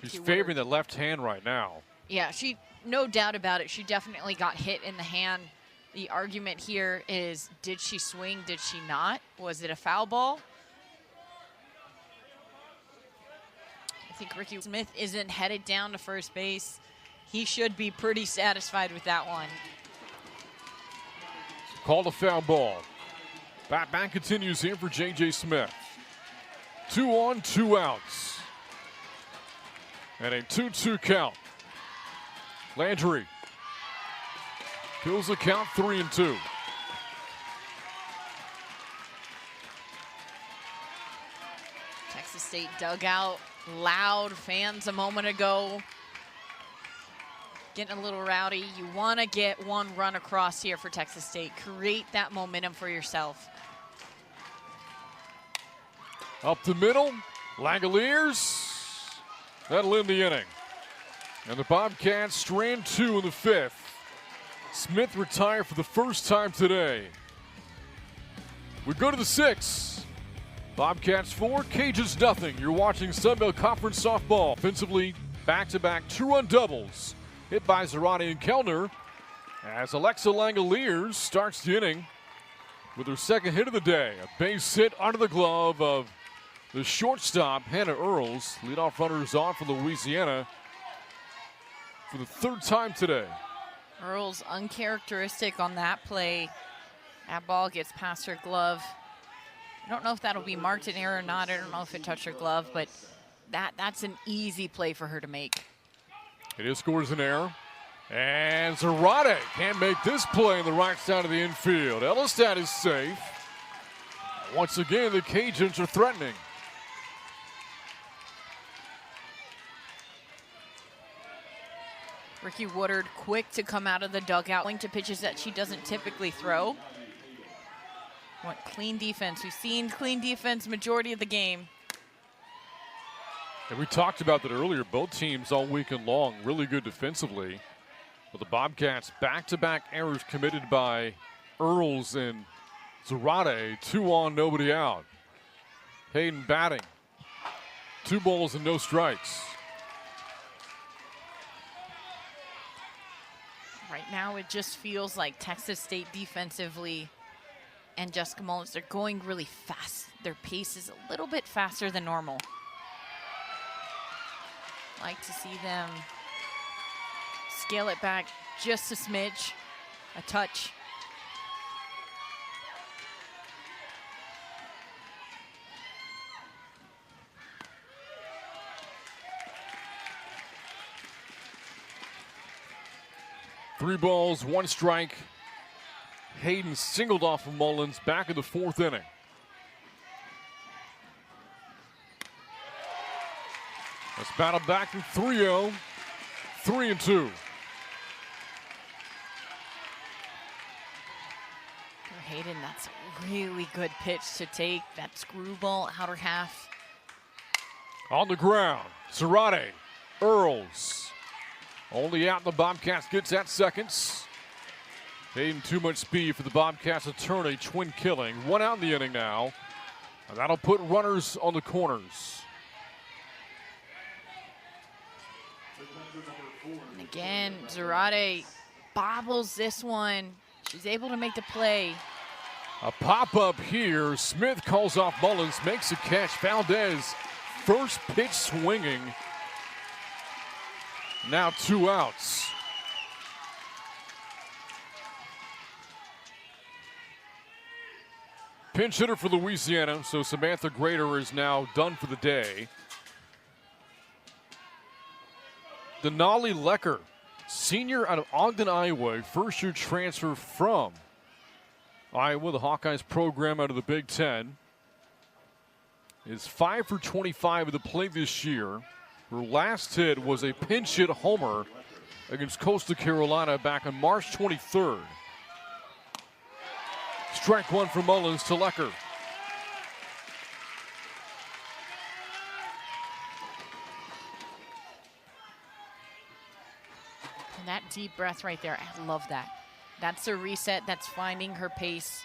[SPEAKER 1] She's favoring the left hand right now.
[SPEAKER 2] Yeah, she, no doubt about it, she definitely got hit in the hand. The argument here is, did she swing, did she not? Was it a foul ball? I think Ricky Smith isn't headed down to first base. He should be pretty satisfied with that one.
[SPEAKER 1] Called a foul ball. Back continues here for J.J. Smith. 2 on, 2 outs. And a 2-2 count. Landry fills the count 3-2.
[SPEAKER 2] Texas State dugout, loud fans a moment ago. Getting a little rowdy. You want to get 1 run across here for Texas State. Create that momentum for yourself.
[SPEAKER 1] Up the middle, Langoliers. That'll end the inning. And the Bobcats strand 2 in the 5th. Smith retired for the first time today. We go to the 6th. Bobcats 4, Cajuns nothing. You're watching Sunbelt Conference softball. Offensively, back-to-back 2-run doubles. Hit by Zarate and Kellner as Alexa Langoliers starts the inning with her second hit of the day. A base hit under the glove of the shortstop, Hannah Earls. Leadoff runner is on for Louisiana for the 3rd time today.
[SPEAKER 2] Earls uncharacteristic on that play. That ball gets past her glove. I don't know if that'll be marked an error or not. I don't know if it touched her glove, but that's an easy play for her to make.
[SPEAKER 1] It is scores an error. And Zarate can't make this play on the right side of the infield. Elistad is safe. Once again, the Cajuns are threatening.
[SPEAKER 2] Ricky Woodard quick to come out of the dugout, going to pitches that she doesn't typically throw. Want clean defense. We've seen clean defense majority of the game.
[SPEAKER 1] And we talked about that earlier. Both teams all weekend long really good defensively. But the Bobcats back-to-back errors committed by Earls and Zarate. 2 on, nobody out. Hayden batting. 2 balls and no strikes.
[SPEAKER 2] Right now it just feels like Texas State defensively and Jessica Mullins, they're going really fast. Their pace is a little bit faster than normal. Like to see them scale it back just a smidge, a touch.
[SPEAKER 1] Three balls, 1 strike. Hayden singled off of Mullins back in the 4th inning. It's battled back from 3-0, 3-2.
[SPEAKER 2] Hayden, that's a really good pitch to take. That screwball outer half.
[SPEAKER 1] On the ground, Zarate, Earls. Only out, the Bobcats gets at seconds. Hayden, too much speed for the Bobcats to turn a twin killing. 1 out in the inning now. And that'll put runners on the corners.
[SPEAKER 2] And again, Zarate bobbles this one. She's able to make the play.
[SPEAKER 1] A pop-up here. Smith calls off Mullins, makes a catch. Valdez, first pitch swinging. Now 2 outs. Pinch hitter for Louisiana, so Samantha Grader is now done for the day. Denali Lecker, senior out of Ogden, Iowa, first-year transfer from Iowa, the Hawkeyes program out of the Big Ten, is 5 for 25 of the play this year. Her last hit was a pinch hit homer against Coastal Carolina back on March 23rd. Strike 1 for Mullins to Lecker.
[SPEAKER 2] And that deep breath right there, I love that. That's a reset. That's finding her pace,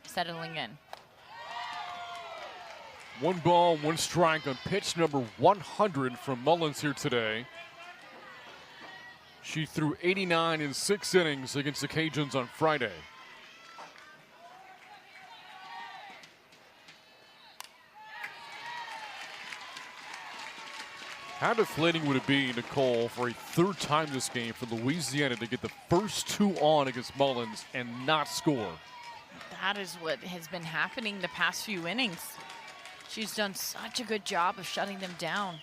[SPEAKER 2] settling in.
[SPEAKER 1] 1 ball, 1 strike on pitch number 100 from Mullins here today. She threw 89 in 6 innings against the Cajuns on Friday. How deflating would it be, Nicole, for a 3rd time this game for Louisiana to get the first 2 on against Mullins and not score?
[SPEAKER 2] That is what has been happening the past few innings. She's done such a good job of shutting them down.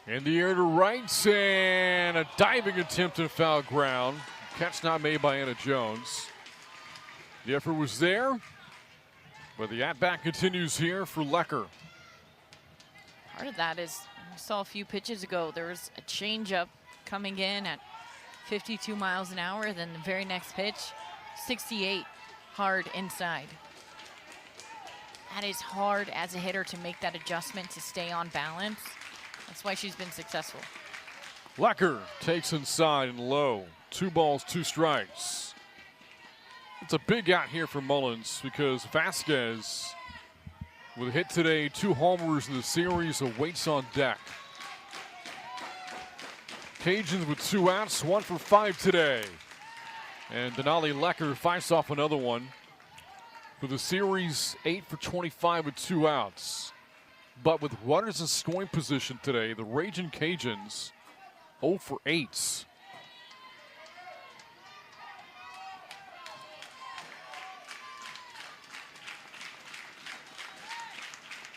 [SPEAKER 1] In the air to right, and a diving attempt at foul ground. Catch not made by Anna Jones. The effort was there, but the at-bat continues here for Lecker.
[SPEAKER 2] Part of that is, we saw a few pitches ago, there was a changeup coming in at 52 miles an hour. Then the very next pitch, 68, hard inside. That is hard as a hitter to make that adjustment to stay on balance. That's why she's been successful.
[SPEAKER 1] Lecker takes inside and low. 2 balls, 2 strikes. It's a big out here for Mullins because Vasquez, with a hit today, 2 homers in the series, awaits on deck. Cajuns with 2 outs, 1 for 5 today. And Denali Lecker fights off another one. For the series, 8 for 25 with 2 outs. But with runners in scoring position today, the Raging Cajuns 0 for 8.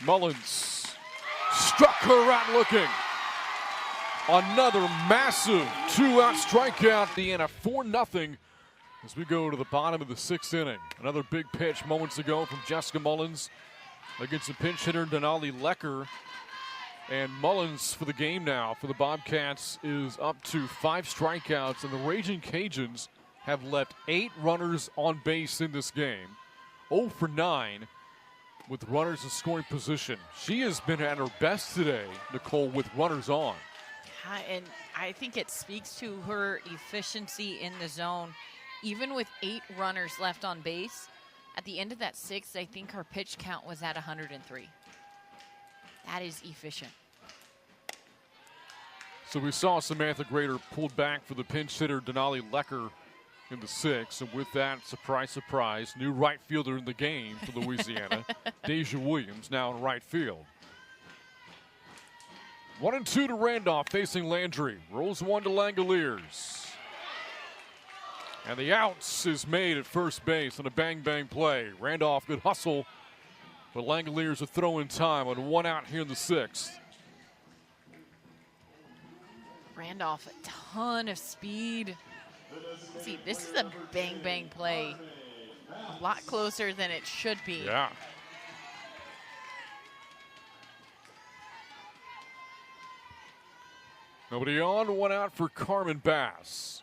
[SPEAKER 1] Mullins struck her out looking. Another massive 2-out strikeout. The end of 4-0 as we go to the bottom of the 6th inning. Another big pitch moments ago from Jessica Mullins against the pinch hitter Denali Lecker. And Mullins for the game now for the Bobcats is up to 5 strikeouts, and the Raging Cajuns have left 8 runners on base in this game. 0 for 9 with runners in scoring position. She has been at her best today, Nicole, with runners on.
[SPEAKER 2] And I think it speaks to her efficiency in the zone. Even with 8 runners left on base, at the end of that 6th, I think her pitch count was at 103. That is efficient.
[SPEAKER 1] So we saw Samantha Grader pulled back for the pinch hitter Denali Lecker in the 6th. And with that, surprise, surprise, new right fielder in the game for Louisiana, Deja Williams, now in right field. 1-2 to Randolph facing Landry. Rolls 1 to Langoliers. And the outs is made at first base on a bang-bang play. Randolph, good hustle. But Langoliers are throwing time on 1 out here in the 6th.
[SPEAKER 2] Randolph, a ton of speed. See, this is a bang-bang play. A lot closer than it should be.
[SPEAKER 1] Yeah. Nobody on, one out for Carmen Bass.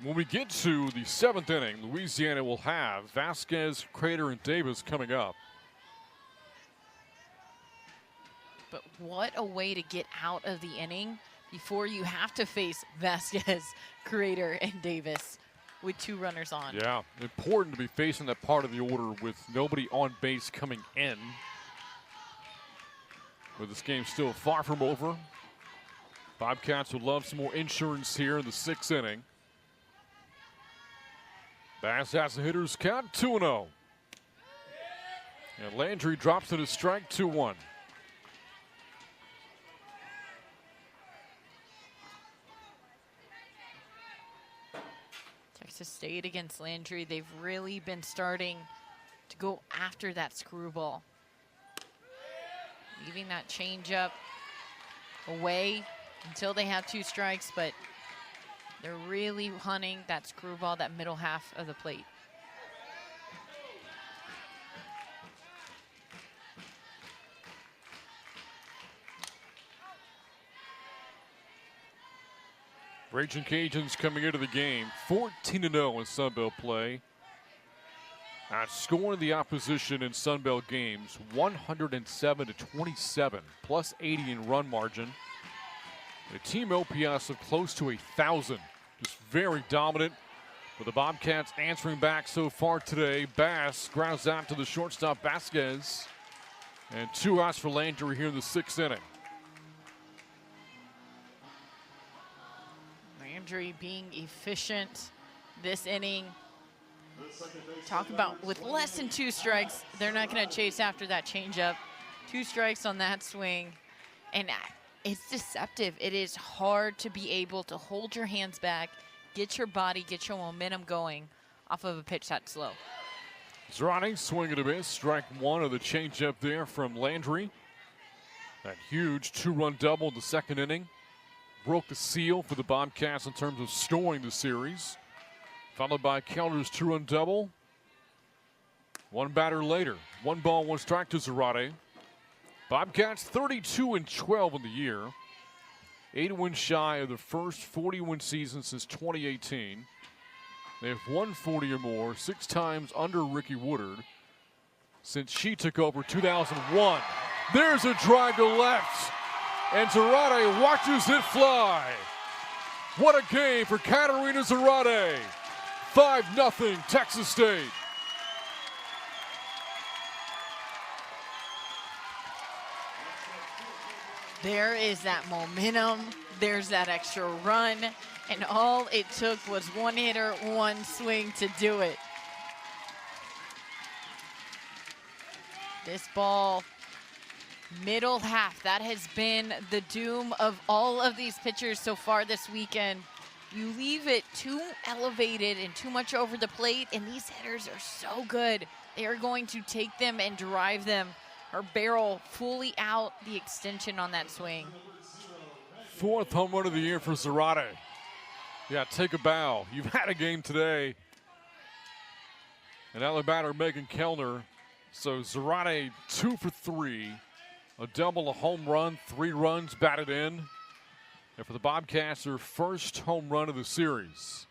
[SPEAKER 1] When we get to the 7th inning, Louisiana will have Vasquez, Crater, and Davis coming up.
[SPEAKER 2] But what a way to get out of the inning before you have to face Vasquez, Crater, and Davis with 2 runners on.
[SPEAKER 1] Yeah, important to be facing that part of the order with nobody on base coming in. But this game's still far from over. Bobcats would love some more insurance here in the 6th inning. Bass has the hitter's count, 2-0. And Landry drops it a strike, 2-1.
[SPEAKER 2] Texas State against Landry, they've really been starting to go after that screwball. Leaving that changeup away until they have 2 strikes, but they're really hunting that screwball, that middle half of the plate.
[SPEAKER 1] Raging Cajuns coming into the game 14-0 in Sunbelt play. Outscoring the opposition in Sunbelt games 107-27, plus 80 in run margin. A team OPS of close to 1,000. Just very dominant. But the Bobcats answering back so far today. Bass grounds out to the shortstop Vasquez. And 2 outs for Landry here in the 6th inning.
[SPEAKER 2] Landry being efficient this inning. Talk about with less than 2 strikes, they're not going to chase after that changeup. 2 strikes on that swing, and it's deceptive. It is hard to be able to hold your hands back, get your body, get your momentum going off of a pitch that slow.
[SPEAKER 1] Zarate swing and a miss. Strike 1 of the changeup there from Landry. That huge 2-run double in the 2nd inning broke the seal for the Bobcats in terms of scoring the series. Followed by Kellner's 2-run double. 1 batter later, 1 ball, 1 strike to Zarate. Bobcats 32-12 in the year. 8 wins shy of the first 40-win season since 2018. They have won 40 or more 6 times under Ricky Woodard since she took over 2001. There's a drive to left, and Zarate watches it fly. What a game for Katarina Zarate. 5-0 Texas State.
[SPEAKER 2] There is that momentum. There's that extra run. And all it took was 1 hitter, 1 swing to do it. This ball, middle half, that has been the doom of all of these pitchers so far this weekend. You leave it too elevated and too much over the plate, and these hitters are so good. They are going to take them and drive them. Her barrel fully out, the extension on that swing.
[SPEAKER 1] 4th home run of the year for Zarate. Yeah, take a bow. You've had a game today. And other batter Megan Kellner. So Zarate 2 for 3. A double, a home run, 3 runs batted in. And for the Bobcats, their first home run of the series.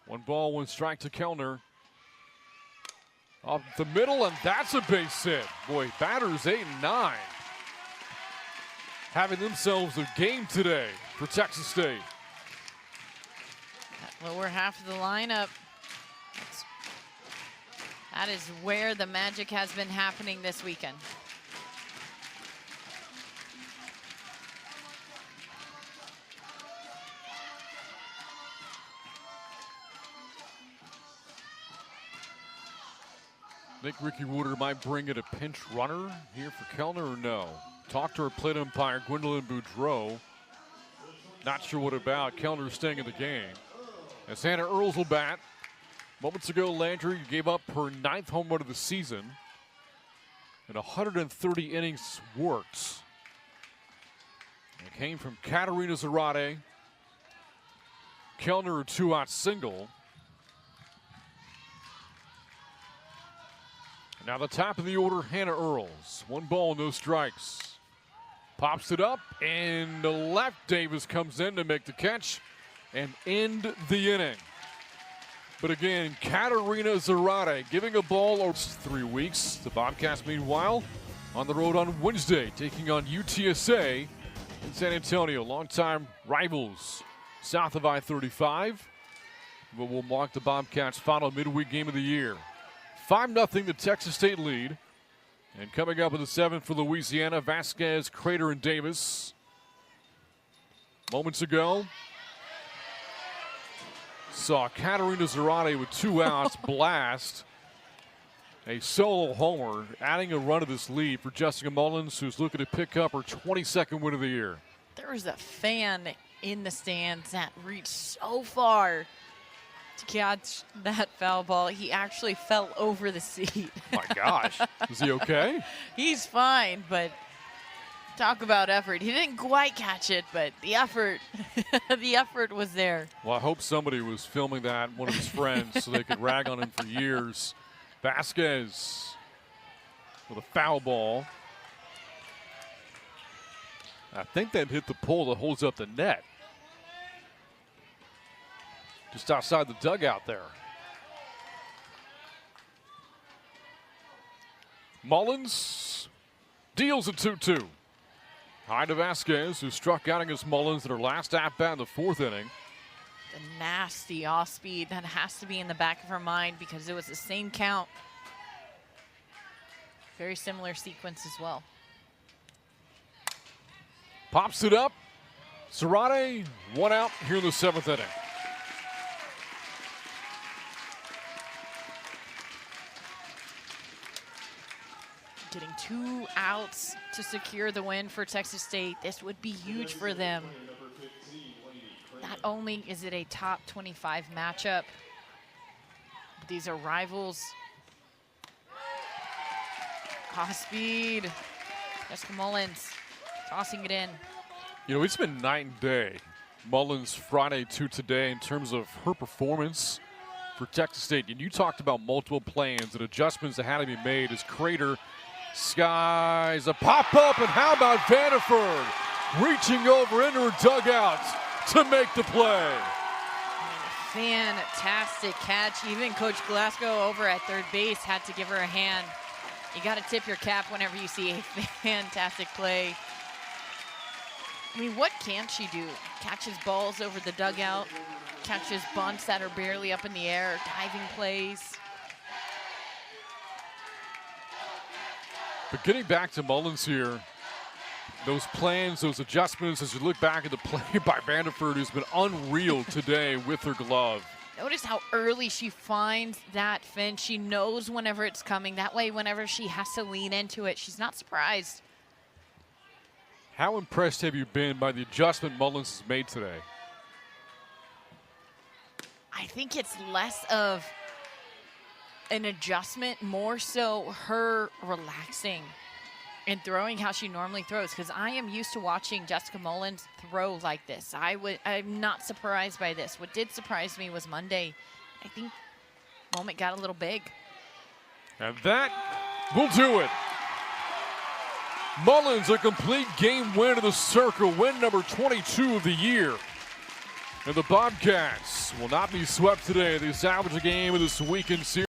[SPEAKER 1] 1 ball, 1 strike to Kellner. Up the middle, and that's a base hit. Boy, batters 8 and 9 having themselves a game today for Texas State.
[SPEAKER 2] That lower half of the lineup, that is where the magic has been happening this weekend.
[SPEAKER 1] Think Ricky Woodard might bring in a pinch runner here for Kellner or no? Talked to her plate umpire, Gwendolyn Boudreau. Not sure what about. Kellner staying in the game. As Hannah Earls will bat. Moments ago, Landry gave up her 9th home run of the season and 130 innings worked. It came from Katarina Zarate. Kellner a 2-out single. Now the top of the order, Hannah Earls. 1 ball, no strikes. Pops it up and the left. Davis comes in to make the catch and end the inning. But again, Katarina Zarate giving a ball over 3 weeks. The Bobcats, meanwhile, on the road on Wednesday, taking on UTSA in San Antonio. Longtime rivals south of I-35. But will mark the Bobcats' final midweek game of the year. 5-0 the Texas State lead. And coming up in the 7th for Louisiana, Vasquez, Crater, and Davis. Moments ago, saw Katarina Zarate with 2 outs blast a solo homer, adding a run to this lead for Jessica Mullins, who's looking to pick up her 22nd win of the year.
[SPEAKER 2] There was a fan in the stands that reached so far to catch that foul ball. He actually fell over the seat.
[SPEAKER 1] My gosh. Is he okay?
[SPEAKER 2] He's fine, but talk about effort. He didn't quite catch it, but the effort, the effort was there.
[SPEAKER 1] Well, I hope somebody was filming that, one of his friends, so they could rag on him for years. Vasquez with a foul ball. I think that hit the pole that holds up the net. Just outside the dugout there. Mullins deals a 2-2. High to Vasquez, who struck out against Mullins in her last at-bat in the 4th inning.
[SPEAKER 2] The nasty off-speed, that has to be in the back of her mind because it was the same count. Very similar sequence as well.
[SPEAKER 1] Pops it up. Zarate, 1 out here in the 7th inning.
[SPEAKER 2] Getting 2 outs to secure the win for Texas State. This would be huge for them. Not only is it a top 25 matchup, but these are rivals. Off speed. Jessica Mullins tossing it in.
[SPEAKER 1] You know, it's been night and day. Mullins Friday to today in terms of her performance for Texas State. And you talked about multiple plans and adjustments that had to be made as Crater skies a pop-up. And how about Vanderford reaching over into her dugout to make the play?
[SPEAKER 2] Fantastic catch. Even Coach Glasgow over at third base had to give her a hand. You got to tip your cap whenever you see a fantastic play. I mean, what can she do? Catches balls over the dugout, catches bunts that are barely up in the air, diving plays.
[SPEAKER 1] But getting back to Mullins here, those plans, those adjustments, as you look back at the play by Vanderford, who's been unreal today with her glove.
[SPEAKER 2] Notice how early she finds that fin. She knows whenever it's coming. That way, whenever she has to lean into it, she's not surprised.
[SPEAKER 1] How impressed have you been by the adjustment Mullins has made today?
[SPEAKER 2] I think it's less of an adjustment, more so her relaxing and throwing how she normally throws, because I am used to watching Jessica Mullins throw like this. I'm not surprised by this. What did surprise me was Monday. I think moment got a little big.
[SPEAKER 1] And that will do it. Mullins, a complete game win of the circle, win number 22 of the year. And the Bobcats will not be swept today. They salvage a game of this weekend series.